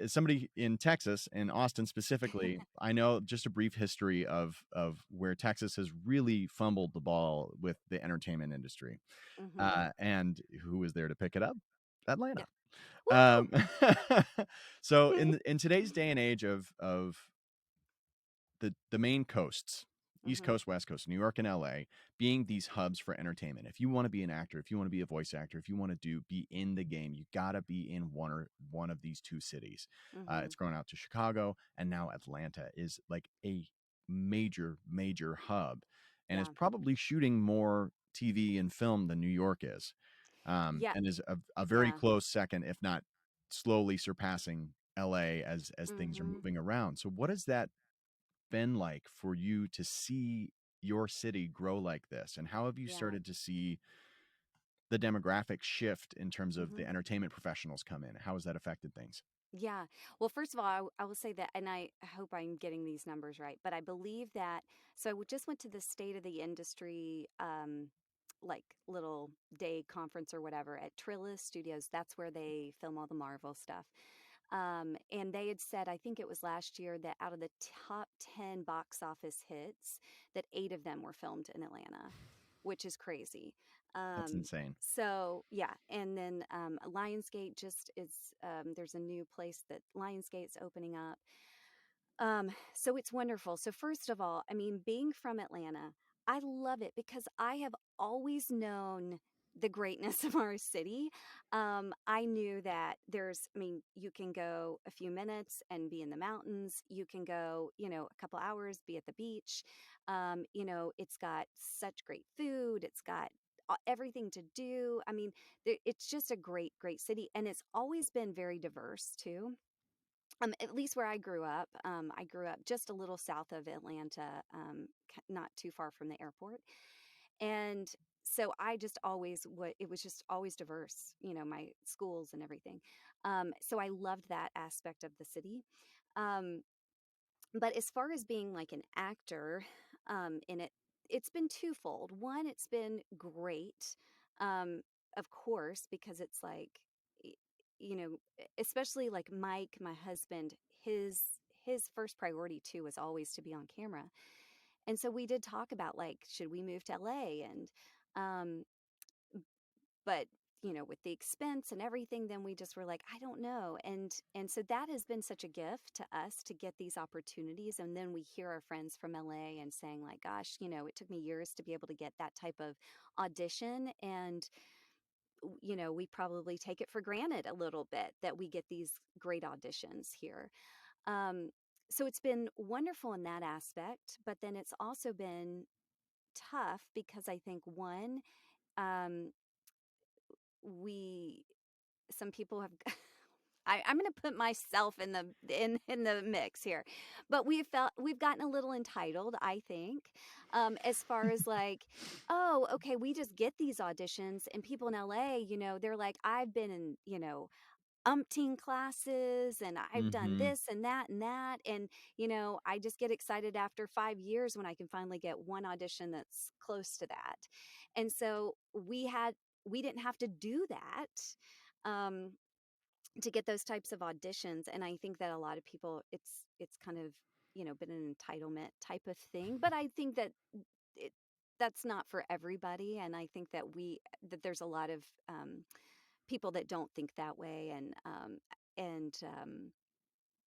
Speaker 1: as somebody in Texas, in Austin specifically, I know just a brief history of where Texas has really fumbled the ball with the entertainment industry,
Speaker 2: Mm-hmm.
Speaker 1: and who was there to pick it up? Atlanta.
Speaker 2: Yeah.
Speaker 1: Um,
Speaker 2: Woo!
Speaker 1: so in today's day and age of the main coasts, East
Speaker 2: Mhm.
Speaker 1: Coast, West Coast, New York and LA being these hubs for entertainment. If you want to be an actor, if you want to be a voice actor, if you want to be in the game, you got to be in one of these two cities. It's
Speaker 2: Mhm.
Speaker 1: grown out to Chicago, and now Atlanta is like a major hub, and is
Speaker 2: Yeah.
Speaker 1: probably shooting more TV and film than New York is,
Speaker 2: Yeah.
Speaker 1: and is a very
Speaker 2: Yeah.
Speaker 1: close second, if not slowly surpassing LA as things are
Speaker 2: Mhm.
Speaker 1: moving around. So what has that been like for you to see your city grow like this? And how have you
Speaker 2: Yeah.
Speaker 1: started to see the demographic shift in terms of the
Speaker 2: Mhm.
Speaker 1: entertainment professionals come in? How has that affected things?
Speaker 2: Yeah. Well, first of all, I will say that, and I hope I'm getting these numbers right, but I believe that. So just went to the state of the industry, like little day conference or whatever at Trillis Studios. That's where they film all the Marvel stuff. And they had said, I think it was last year, that out of the top 10 box office hits, that 8 of them were filmed in Atlanta, which is crazy.
Speaker 1: That's
Speaker 2: Um,
Speaker 1: insane.
Speaker 2: so yeah, and then Lionsgate just is there's a new place that Lionsgate's opening up. So it's wonderful. So first of all, I mean, being from Atlanta, I love it because I have always known the greatness of our city. I knew that I mean, you can go a few minutes and be in the mountains. You can go, a couple hours, be at the beach. It's got such great food. It's got everything to do. I mean, it's just a great city. And it's always been very diverse too. At least where I grew up just a little south of Atlanta, not too far from the airport. And so I just always, it was just always diverse, my schools and everything. So I loved that aspect of the city. Um, but as far as being like an actor in it, it's been twofold. One, it's been great, um, of course, because it's like, y- especially like Mike, my husband, his first priority too was always to be on camera. And so we did talk about like, should we move to LA? And um, but with the expense and everything, then we just were like, I don't know. And so that has been such a gift to us to get these opportunities. And then we hear our friends from LA and saying like, gosh, it took me years to be able to get that type of audition. And we probably take it for granted a little bit that we get these great auditions here. um, so it's been wonderful in that aspect, but then it's also been tough because I think one, um, we some people have I'm going to put myself in the mix here, but we've gotten a little entitled, I think, as far as like, oh, okay, we just get these auditions, and people in LA, they're like, I've been in, umpteen classes, and I've done
Speaker 1: Mm-hmm.
Speaker 2: this and that, and I just get excited after 5 years when I can finally get one audition that's close to that, and so we didn't have to do that. Um, to get those types of auditions, and I think that a lot of people, it's kind of been an entitlement type of thing, but I think that it, that's not for everybody, and I think that there's a lot of people that don't think that way, and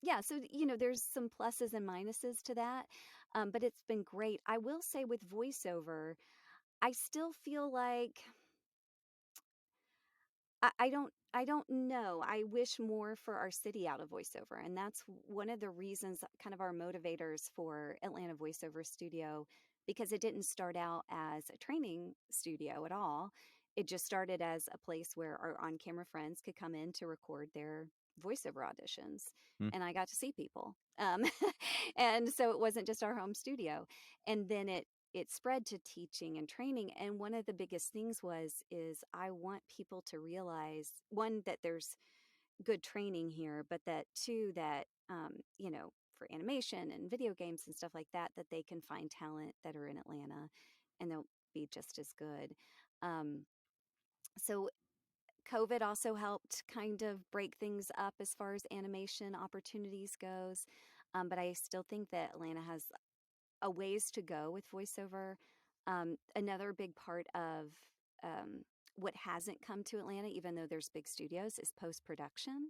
Speaker 2: yeah, so there's some pluses and minuses to that, but it's been great. I will say with voiceover, I still feel like I don't know. I wish more for our city out of voiceover. And that's one of the reasons, kind of our motivators for Atlanta Voiceover Studio, because it didn't start out as a training studio at all. It just started as a place where our on camera friends could come in to record their voiceover auditions. And I got to see people. And so it wasn't just our home studio. And then it spread to teaching and training, and one of the biggest things is I want people to realize, one, that there's good training here, but that two, that for animation and video games and stuff like that, that they can find talent that are in Atlanta and they'll be just as good. So COVID also helped kind of break things up as far as animation opportunities goes, but I still think that Atlanta has a ways to go with voiceover. Another big part of um, what hasn't come to Atlanta, even though there's big studios, is post production.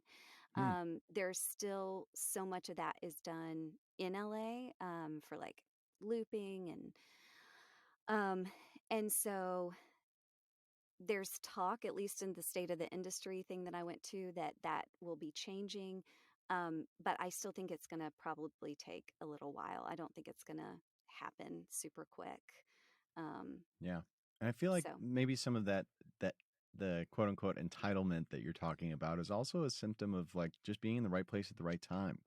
Speaker 1: Hmm.
Speaker 2: There's still so much of that is done in LA, for like looping um and so there's talk, at least in the state of the industry thing that I went to, that that will be changing. But I still think it's going to probably take a little while. I don't think it's going to happen super quick. Um,
Speaker 1: Yeah. And I feel like
Speaker 2: so
Speaker 1: maybe some of that the quote unquote entitlement that you're talking about is also a symptom of like just being in the right place at the right time.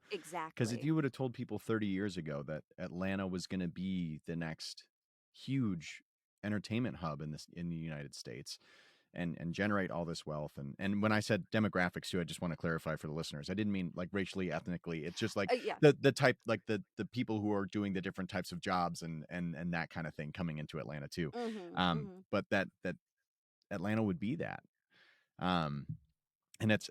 Speaker 1: Because if
Speaker 2: exactly.
Speaker 1: you would have told people 30 years ago that Atlanta was going to be the next huge entertainment hub in the United States and generate all this wealth, and when I said demographics too, I just want to clarify for the listeners, I didn't mean like racially, ethnically. It's just like
Speaker 2: Yeah.
Speaker 1: the type, like the people who are doing the different types of jobs and that kind of thing coming into Atlanta too.
Speaker 2: Mm-hmm, mm-hmm.
Speaker 1: But that Atlanta would be that. Um, and it's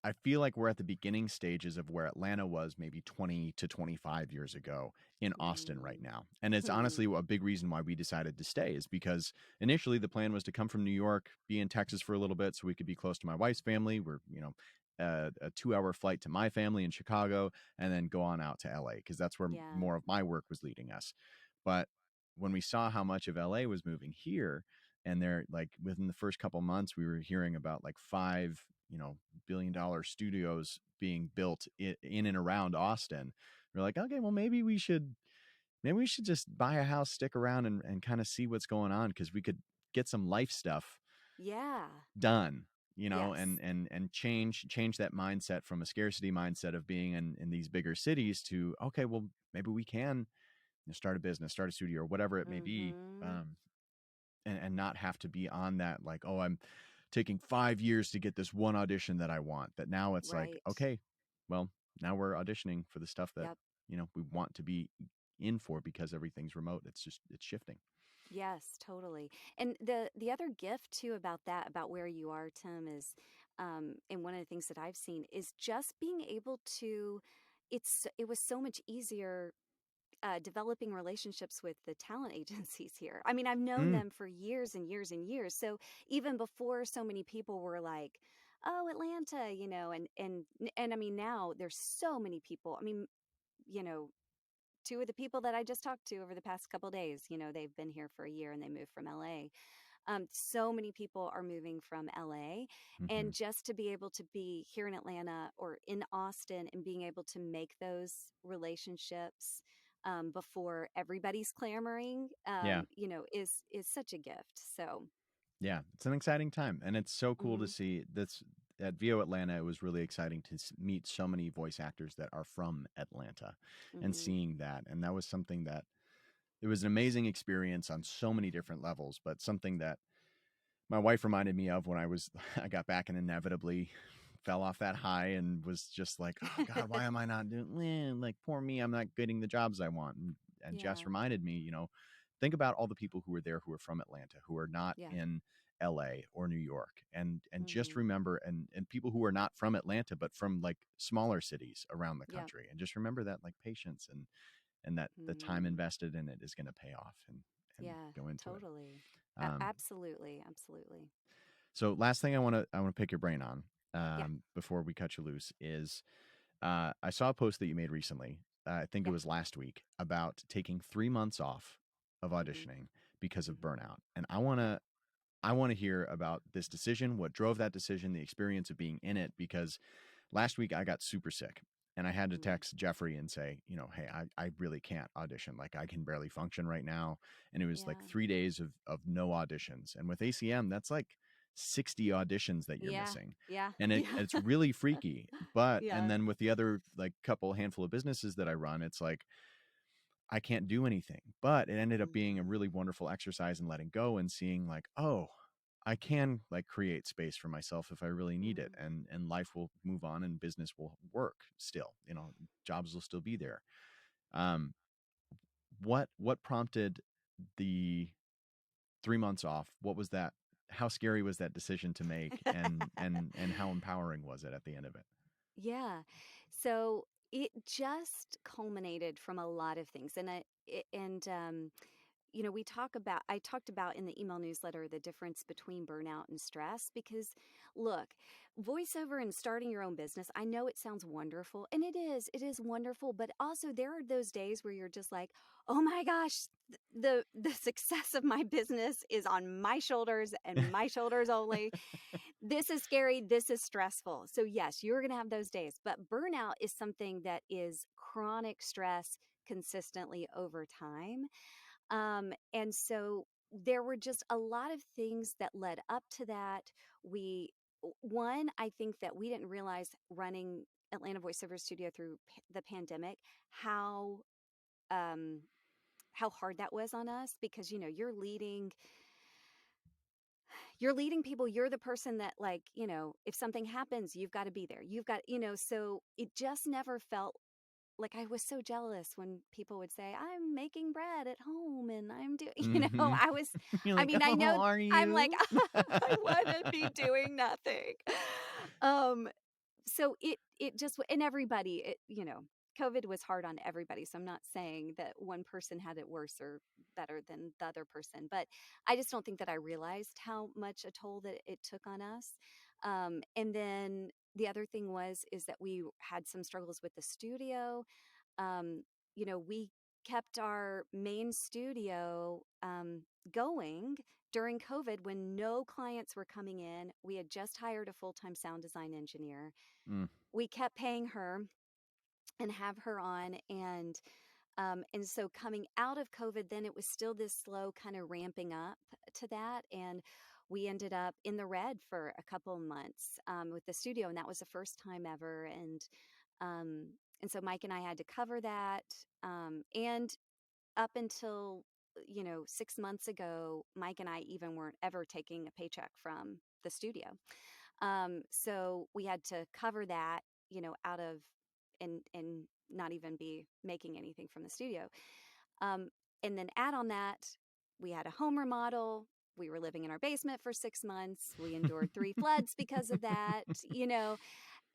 Speaker 1: I feel like we're at the beginning stages of where Atlanta was maybe 20 to 25 years ago in Austin right now. And it's honestly a big reason why we decided to stay, is because initially the plan was to come from New York, be in Texas for a little bit so we could be close to my wife's family. We're, a 2-hour flight to my family in Chicago, and then go on out to LA because that's where
Speaker 2: Yeah.
Speaker 1: more of my work was leading us. But when we saw how much of LA was moving here, and they're like within the first couple months we were hearing about like 5 billion-dollar studios being built in and around Austin. We're like, okay, well maybe we should just buy a house, stick around, and kind of see what's going on, because we could get some life stuff
Speaker 2: Yeah.
Speaker 1: done,
Speaker 2: Yes.
Speaker 1: and change that mindset from a scarcity mindset of being in these bigger cities to, okay, well maybe we can start a business, start a studio, or whatever it may be.
Speaker 2: Mm-hmm.
Speaker 1: And not have to be on that, like, oh, I'm taking 5 years to get this one audition that I want. That now it's like,
Speaker 2: Right.
Speaker 1: okay, well, now we're auditioning for the stuff that,
Speaker 2: Yep.
Speaker 1: we want to be in for, because everything's remote. It's shifting.
Speaker 2: Yes, totally. And the other gift too about that, about where you are, Tim, is and one of the things that I've seen is just being able to it was so much easier developing relationships with the talent agencies here. I mean, I've known
Speaker 1: Mm,
Speaker 2: them for years and years and years. So even before so many people were like, "Oh, Atlanta," and I mean now there's so many people. I mean, you know, two of the people that I just talked to over the past couple days, they've been here for a year and they moved from LA. So many people are moving from LA,
Speaker 1: hmm
Speaker 2: and just to be able to be here in Atlanta or in Austin and being able to make those relationships before everybody's clamoring,
Speaker 1: yeah,
Speaker 2: is such a gift. So,
Speaker 1: yeah, it's an exciting time, and it's so cool to
Speaker 2: hmm
Speaker 1: see this at VO Atlanta. It was really exciting to meet so many voice actors that are from Atlanta, and
Speaker 2: hmm
Speaker 1: seeing that, and that was something that, it was an amazing experience on so many different levels, but something that my wife reminded me of when I got back and inevitably fell off that high and was just like, oh God, why am I not doing, like, poor me, I'm not getting the jobs I want. And Jess
Speaker 2: yeah,
Speaker 1: reminded me, think about all the people who were there who are from Atlanta, who are not
Speaker 2: yeah,
Speaker 1: in LA or New York. And just
Speaker 2: hmm
Speaker 1: remember, and people who are not from Atlanta, but from like smaller cities around the
Speaker 2: yeah,
Speaker 1: country. And just remember that, like, patience and that the time
Speaker 2: hmm
Speaker 1: invested in it is going to pay off, and
Speaker 2: yeah,
Speaker 1: go into it.
Speaker 2: totally,
Speaker 1: Um,
Speaker 2: absolutely, absolutely,
Speaker 1: so last thing I want to pick your brain on,
Speaker 2: yeah,
Speaker 1: before we cut you loose, is I saw a post that you made recently. I think it
Speaker 2: yeah,
Speaker 1: was last week, about taking 3 months off of
Speaker 2: hmm
Speaker 1: auditioning because of
Speaker 2: hmm
Speaker 1: burnout, and I want
Speaker 2: yeah,
Speaker 1: to I want to hear about this decision, what drove that decision, the experience of being in it, because last week I got super sick and I had to
Speaker 2: hmm
Speaker 1: text Jeffrey and say, hey, I really can't audition. Like, I can barely function right now. And it was like
Speaker 2: yeah,
Speaker 1: 3 days of no auditions. And with ACM, that's like 60 auditions that you're
Speaker 2: yeah,
Speaker 1: missing.
Speaker 2: yeah,
Speaker 1: And
Speaker 2: yeah,
Speaker 1: it's really freaky. But, and
Speaker 2: yeah.
Speaker 1: then with the other like handful of businesses that I run, it's like, I can't do anything. But it ended up being a
Speaker 2: Mhm.
Speaker 1: really wonderful exercise in letting go and seeing like, oh, I can like create space for myself if I really need it,
Speaker 2: Mhm.
Speaker 1: and life will move on and business will work still. Jobs will still be there. Um, what prompted the 3 months off? What was that? How scary was that decision to make, and how empowering was it at the end of it?
Speaker 2: Yeah. So it just culminated from a lot of things, and I talked about in the email newsletter the difference between burnout and stress because look, voiceover and starting your own business, I know it sounds wonderful and it is wonderful, but also there are those days where you're just like, oh my gosh, the success of my business is on my shoulders and my shoulders only. This is scary. This is stressful. So yes, you're going to have those days, but burnout is something that is chronic stress consistently over time. And so there were just a lot of things that led up to that. One, I think that we didn't realize running Atlanta Voiceover Studio through the pandemic, how, um, how hard that was on us because, you're leading people. You're the person that like, if something happens, you've got to be there. You've got, so it just never felt like I was so jealous when people would say, I'm making bread at home and I'm doing,
Speaker 1: Mm-hmm. You're
Speaker 2: I
Speaker 1: like,
Speaker 2: mean, I
Speaker 1: oh,
Speaker 2: know
Speaker 1: are
Speaker 2: I'm like,
Speaker 1: you?
Speaker 2: I want to be doing nothing. Um, so it just, and everybody, COVID was hard on everybody. So I'm not saying that one person had it worse or better than the other person, but I just don't think that I realized how much a toll that it took on us. And then the other thing is that we had some struggles with the studio. um, we kept our main studio going during COVID when no clients were coming in. We had just hired a full-time sound design engineer.
Speaker 1: Mm.
Speaker 2: We kept paying her and have her on, and so coming out of COVID, then it was still this slow kind of ramping up to that. And we ended up in the red for a couple of months with the studio. And that was the first time ever. And so Mike and I had to cover that. And up until, 6 months ago, Mike and I even weren't ever taking a paycheck from the studio. So we had to cover that, out of and not even be making anything from the studio. Um, and then add on that, we had a home remodel. We were living in our basement for 6 months. We endured 3 floods because of that.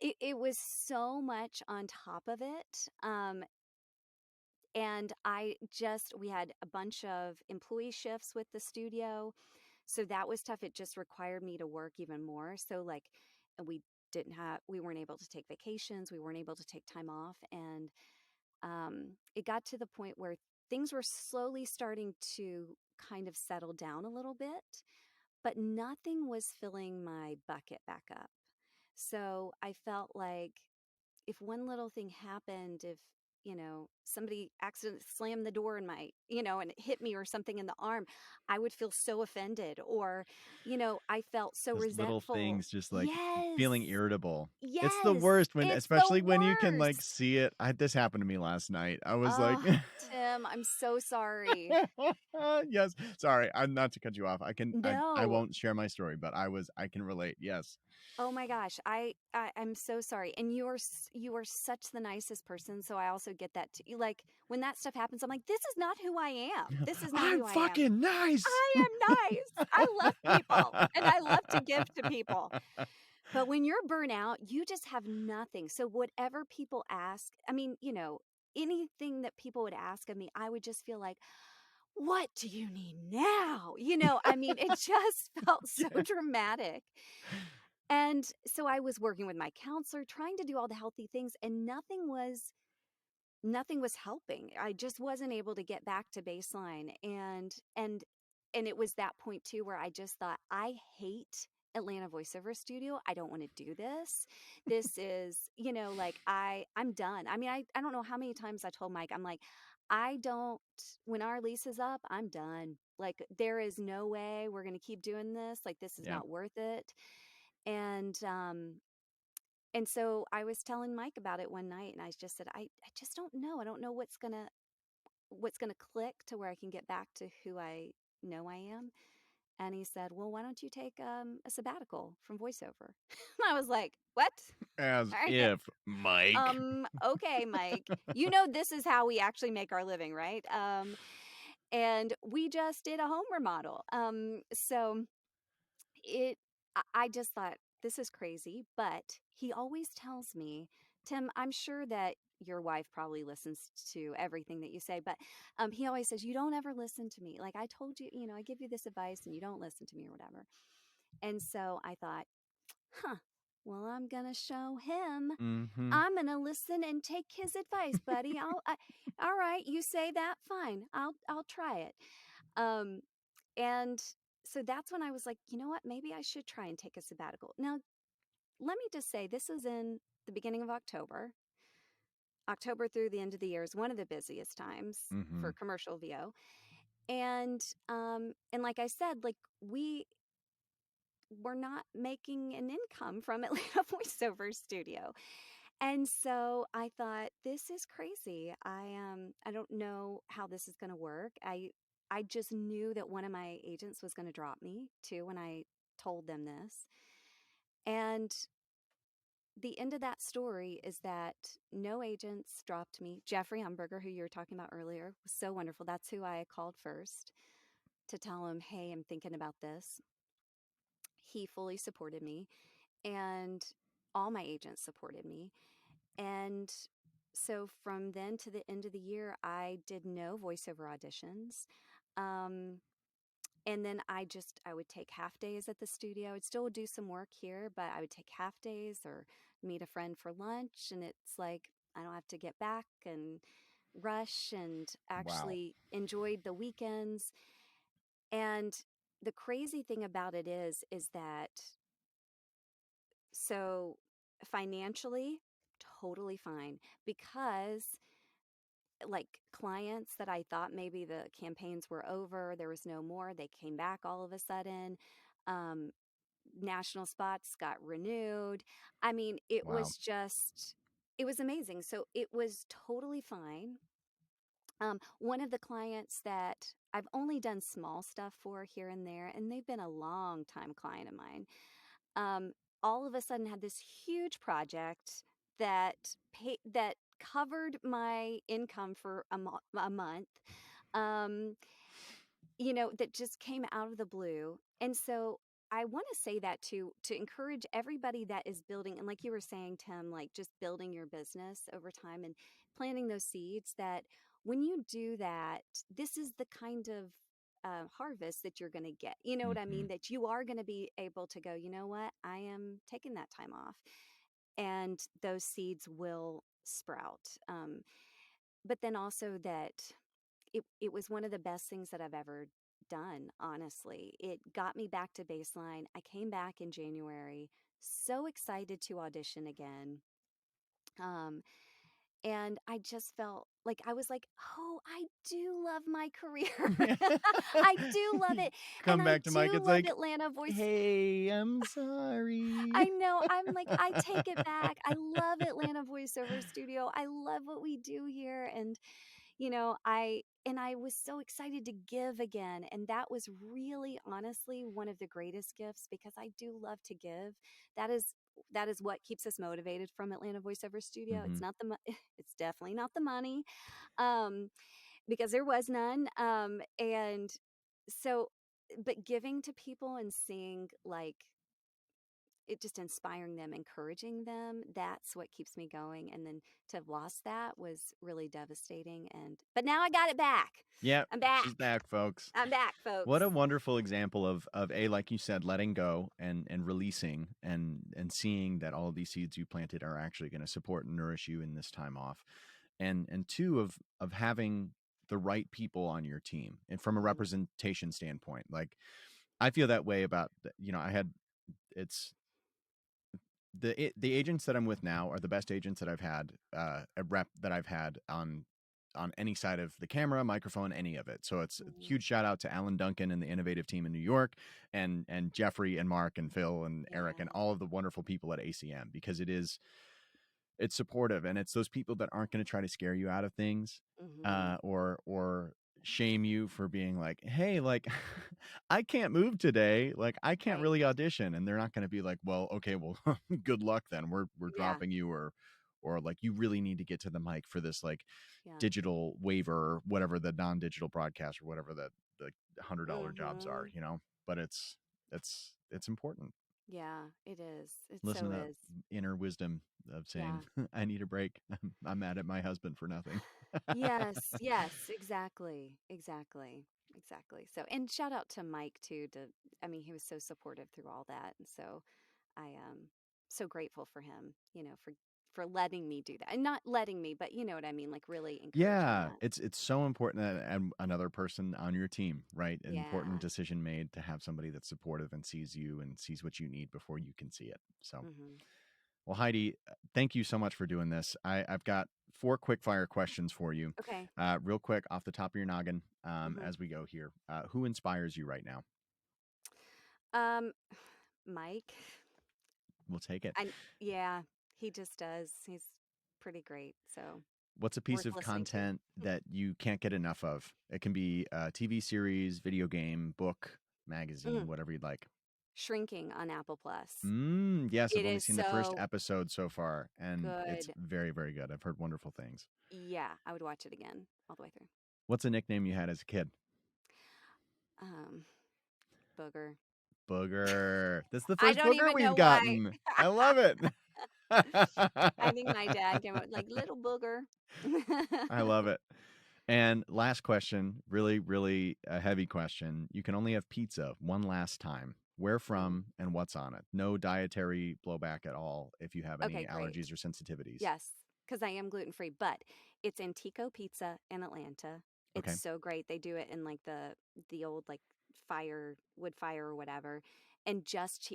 Speaker 2: It was so much on top of it. And we had a bunch of employee shifts with the studio. So that was tough. It just required me to work even more. So like, and we weren't able to take vacations. We weren't able to take time off. And it got to the point where things were slowly starting to kind of settle down a little bit, but nothing was filling my bucket back up. So I felt like if one little thing happened, if somebody accidentally slammed the door in my, and it hit me or something in the arm, I would feel so offended, or I felt so
Speaker 1: Those little
Speaker 2: resentful.
Speaker 1: things just like
Speaker 2: Yes.
Speaker 1: feeling irritable. It's the
Speaker 2: Yes.
Speaker 1: worst
Speaker 2: It's the
Speaker 1: especially when you can like
Speaker 2: worst.
Speaker 1: see it. This happened to me last night. I was like,
Speaker 2: Oh, Tim, I'm so sorry.
Speaker 1: yes, sorry. I'm not to cut you off. I
Speaker 2: No.
Speaker 1: won't share my story, but I can relate. Yes.
Speaker 2: Oh my gosh. I'm so sorry. And you are such the nicest person. So I also get that too. Like when that stuff happens, I'm like, this is not who I am. This is not
Speaker 1: I'm
Speaker 2: who I am.
Speaker 1: fucking nice.
Speaker 2: I am nice. I love people and I love to give to people. But when you're burnout, you just have nothing. So whatever people ask, I mean, anything that people would ask of me, I would just feel like, what do you need now? I mean, it just felt so
Speaker 1: Yeah.
Speaker 2: dramatic. And so I was working with my counselor, trying to do all the healthy things, and nothing was helping. I just wasn't able to get back to baseline. And it was that point too where I just thought, I hate Atlanta Voiceover Studio. I don't want to do this. This is, like I'm done. I mean, I don't know how many times I told Mike, I'm like, I don't when our lease is up, I'm done. Like there is no way we're gonna keep doing this. Like this is
Speaker 1: Yeah.
Speaker 2: not worth it. And and so I was telling Mike about it one night and I just said, I just don't know. I don't know what's gonna click to where I can get back to who I know I am. And he said, well, why don't you take a sabbatical from voiceover? I was like, what?
Speaker 1: As
Speaker 2: All right.
Speaker 1: if, Mike.
Speaker 2: Okay, Mike. This is how we actually make our living, right? And we just did a home remodel. So I just thought this is crazy, but he always tells me, Tim, I'm sure that your wife probably listens to everything that you say, but he always says, "You don't ever listen to me. Like I told you, I give you this advice and you don't listen to me or whatever." And so I thought, huh, well, I'm going to show him.
Speaker 1: Mm-hmm.
Speaker 2: I'm going to listen and take his advice, buddy. All right, you say that, fine. I'll try it. Um, and so that's when I was like, you know what? Maybe I should try and take a sabbatical. Now, let me just say, this is in the beginning of October. October through the end of the year is one of the busiest times
Speaker 1: Mm-hmm.
Speaker 2: for commercial VO. And like I said, like we were not making an income from Atlanta Voiceover Studio. And so I thought, this is crazy. I don't know how this is going to work. I just knew that one of my agents was going to drop me too when I told them this. And the end of that story is that no agents dropped me. Jeffrey Humberger, who you were talking about earlier, was so wonderful. That's who I called first to tell him, hey, I'm thinking about this. He fully supported me, and all my agents supported me. And so from then to the end of the year, I did no voiceover auditions. Um, and then I would take half days at the studio. I'd still do some work here, but I would take half days or meet a friend for lunch. And it's like, I don't have to get back and rush, and
Speaker 1: Wow.
Speaker 2: actually enjoyed the weekends. And the crazy thing about it is that, so financially, totally fine, because like clients that I thought maybe the campaigns were over, there was no more, they came back all of a sudden. Um, National spots got renewed. I mean,
Speaker 1: Wow.
Speaker 2: it was amazing. So it was totally fine. One of the clients that I've only done small stuff for here and there, and they've been a long time client of mine, um, all of a sudden had this huge project that covered my income for a month. Um, that just came out of the blue. And so I want to say that to encourage everybody that is building, and like you were saying, Tim, like just building your business over time and planting those seeds, that when you do that, this is the kind of harvest that you're going to get. You know what I
Speaker 1: Mm-hmm.
Speaker 2: mean? That you are going to be able to go, you know what? I am taking that time off, and those seeds will sprout. But then also that it was one of the best things that I've ever done, honestly. It got me back to baseline. I came back in January, so excited to audition again. Um, and I just felt like I was like, oh, I do love my career. I do love it. And
Speaker 1: Come
Speaker 2: I
Speaker 1: back to Mike.
Speaker 2: do
Speaker 1: It's
Speaker 2: love
Speaker 1: like,
Speaker 2: Atlanta Voice.
Speaker 1: hey, I'm sorry.
Speaker 2: I know. I'm like, I take it back. I love Atlanta Voiceover Studio. I love what we do here. And I was so excited to give again, and that was really honestly one of the greatest gifts, because I do love to give. That is that is what keeps us motivated from Atlanta Voiceover Studio.
Speaker 1: Mm-hmm.
Speaker 2: It's not it's definitely not the money, um, because there was none. And so, but giving to people and seeing like it, just inspiring them, encouraging them, that's what keeps me going. And then to have lost that was really devastating. But now I got it back.
Speaker 1: Yep,
Speaker 2: I'm
Speaker 1: she's
Speaker 2: back.
Speaker 1: back, folks.
Speaker 2: I'm back, folks.
Speaker 1: What a wonderful example of a, like you said, letting go and releasing and seeing that all of these seeds you planted are actually going to support and nourish you in this time off, and two, of having the right people on your team, and from a
Speaker 2: Mm-hmm.
Speaker 1: representation standpoint. Like I feel that way about I had it's the agents that I'm with now are the best agents that I've had, a rep that I've had on any side of the camera, microphone, any of it. So it's a
Speaker 2: Mm-hmm.
Speaker 1: huge shout out to Alan Duncan and the innovative team in New York, and Jeffrey and Mark and Phil and Eric and
Speaker 2: Yeah.
Speaker 1: all of the wonderful people at ACM, because it's supportive, and it's those people that aren't going to try to scare you out of things,
Speaker 2: Mm-hmm.
Speaker 1: or shame you for being like, hey, like I can't move today, like I can't
Speaker 2: Right.
Speaker 1: really audition, and they're not going to be like, well, okay, well, good luck then, we're
Speaker 2: Yeah.
Speaker 1: dropping you, or like you really need to get to the mic for this like
Speaker 2: Yeah.
Speaker 1: digital waiver or whatever, the non-digital broadcast or whatever that the $100 jobs
Speaker 2: Mm-hmm.
Speaker 1: are, but it's important.
Speaker 2: Yeah, it is. It
Speaker 1: Listen
Speaker 2: so
Speaker 1: to that
Speaker 2: is.
Speaker 1: inner wisdom of
Speaker 2: Yeah.
Speaker 1: saying, I need a break. I'm mad at my husband for nothing.
Speaker 2: Yes, yes, exactly. Exactly. Exactly. So, and shout out to Mike too I mean, he was so supportive through all that. And so I am so grateful for him, for letting me do that. And not letting me, but you know what I mean, like really encouraging
Speaker 1: Yeah,
Speaker 2: that.
Speaker 1: it's so important that another person on your team, right? An important
Speaker 2: Yeah.
Speaker 1: decision made to have somebody that's supportive and sees you and sees what you need before you can see it. So,
Speaker 2: Mhm.
Speaker 1: well, Heidi, thank you so much for doing this. I've got 4 quick fire questions for you,
Speaker 2: Okay.
Speaker 1: real quick off the top of your noggin,
Speaker 2: Mhm.
Speaker 1: as we go here. Who inspires you right now?
Speaker 2: Um Mike,
Speaker 1: We'll take it.
Speaker 2: I yeah, he just does. He's pretty great. So,
Speaker 1: What's a piece
Speaker 2: worth
Speaker 1: of
Speaker 2: listening to.
Speaker 1: content that you can't get enough of? It can be a TV series, video game, book, magazine,
Speaker 2: Mm,
Speaker 1: whatever you'd like.
Speaker 2: Shrinking on Apple Plus.
Speaker 1: Yes, I've
Speaker 2: It
Speaker 1: only
Speaker 2: is
Speaker 1: seen the first
Speaker 2: so
Speaker 1: episode so far, and it's
Speaker 2: good.
Speaker 1: very, very good. I've heard wonderful things.
Speaker 2: Yeah, I would watch it again all the way through.
Speaker 1: What's a nickname you had as a kid?
Speaker 2: Um, Booger.
Speaker 1: Booger. That's the
Speaker 2: I
Speaker 1: first
Speaker 2: don't
Speaker 1: booger
Speaker 2: even
Speaker 1: we've
Speaker 2: know why.
Speaker 1: gotten. I love it.
Speaker 2: I think my dad came up with like little booger.
Speaker 1: I love it. And last question, really, really a heavy question. You can only have pizza one last time. Where
Speaker 2: Oh,
Speaker 1: from and what's on it? No dietary blowback at all if you have
Speaker 2: okay,
Speaker 1: any
Speaker 2: great.
Speaker 1: allergies or sensitivities.
Speaker 2: Yes, because I am gluten free, but it's Antico Pizza in Atlanta. It's
Speaker 1: Okay.
Speaker 2: so great. They do it in like the old like wood fire or whatever, and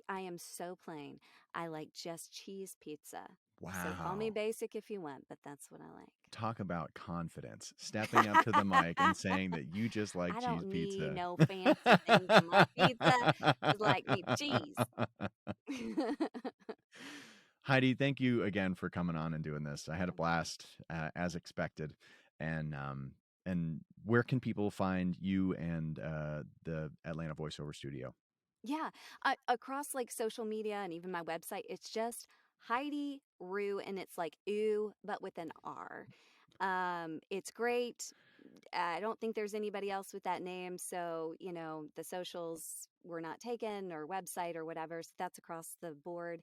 Speaker 2: I am so plain. I like just cheese pizza. So call me
Speaker 1: Wow.
Speaker 2: basic if you want, but that's what I like.
Speaker 1: Talk about confidence. Stepping up to the mic and saying that you just like
Speaker 2: I
Speaker 1: cheese
Speaker 2: don't need
Speaker 1: pizza.
Speaker 2: no fancy things on my pizza. Just like me cheese.
Speaker 1: Heidi, thank you again for coming on and doing this. I had a
Speaker 2: Absolutely.
Speaker 1: blast, as expected. And where can people find you and the Atlanta Voiceover Studio?
Speaker 2: Yeah, across like social media and even my website, it's just Heidi Rew, and it's like ooh, but with an R. It's great. I don't think there's anybody else with that name, so the socials were not taken or website or whatever. So that's across the board.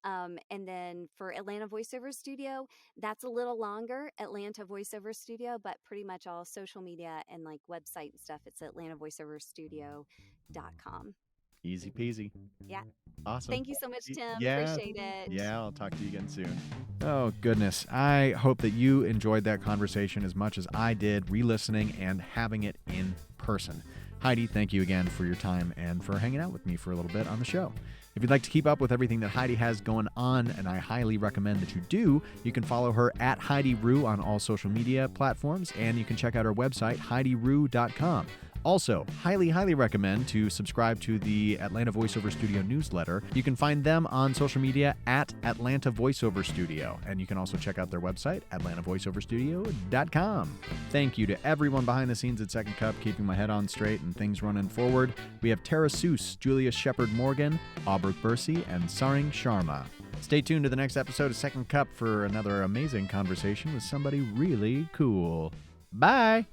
Speaker 2: And then for Atlanta Voiceover Studio, that's a little longer, Atlanta Voiceover Studio, but pretty much all social media and like website and stuff. It's atlantavoiceoverstudio.com.
Speaker 1: Easy peasy.
Speaker 2: Yeah.
Speaker 1: Awesome.
Speaker 2: Thank you so much, Tim.
Speaker 1: Yeah.
Speaker 2: Appreciate it.
Speaker 1: Yeah. I'll talk to you again soon. Oh, goodness. I hope that you enjoyed that conversation as much as I did, re-listening and having it in person. Heidi, thank you again for your time and for hanging out with me for a little bit on the show. If you'd like to keep up with everything that Heidi has going on, and I highly recommend that you do, you can follow her at Heidi Rew on all social media platforms, and you can check out her website, HeidiRew.com. Also, highly, highly recommend to subscribe to the Atlanta Voiceover Studio newsletter. You can find them on social media at Atlanta Voiceover Studio, and you can also check out their website, AtlantaVoiceoverStudio.com. Thank you to everyone behind the scenes at Second Cup, keeping my head on straight and things running forward. We have Tara Seuss, Julia Shepard-Morgan, Aubrey Bursey, and Saring Sharma. Stay tuned to the next episode of Second Cup for another amazing conversation with somebody really cool. Bye!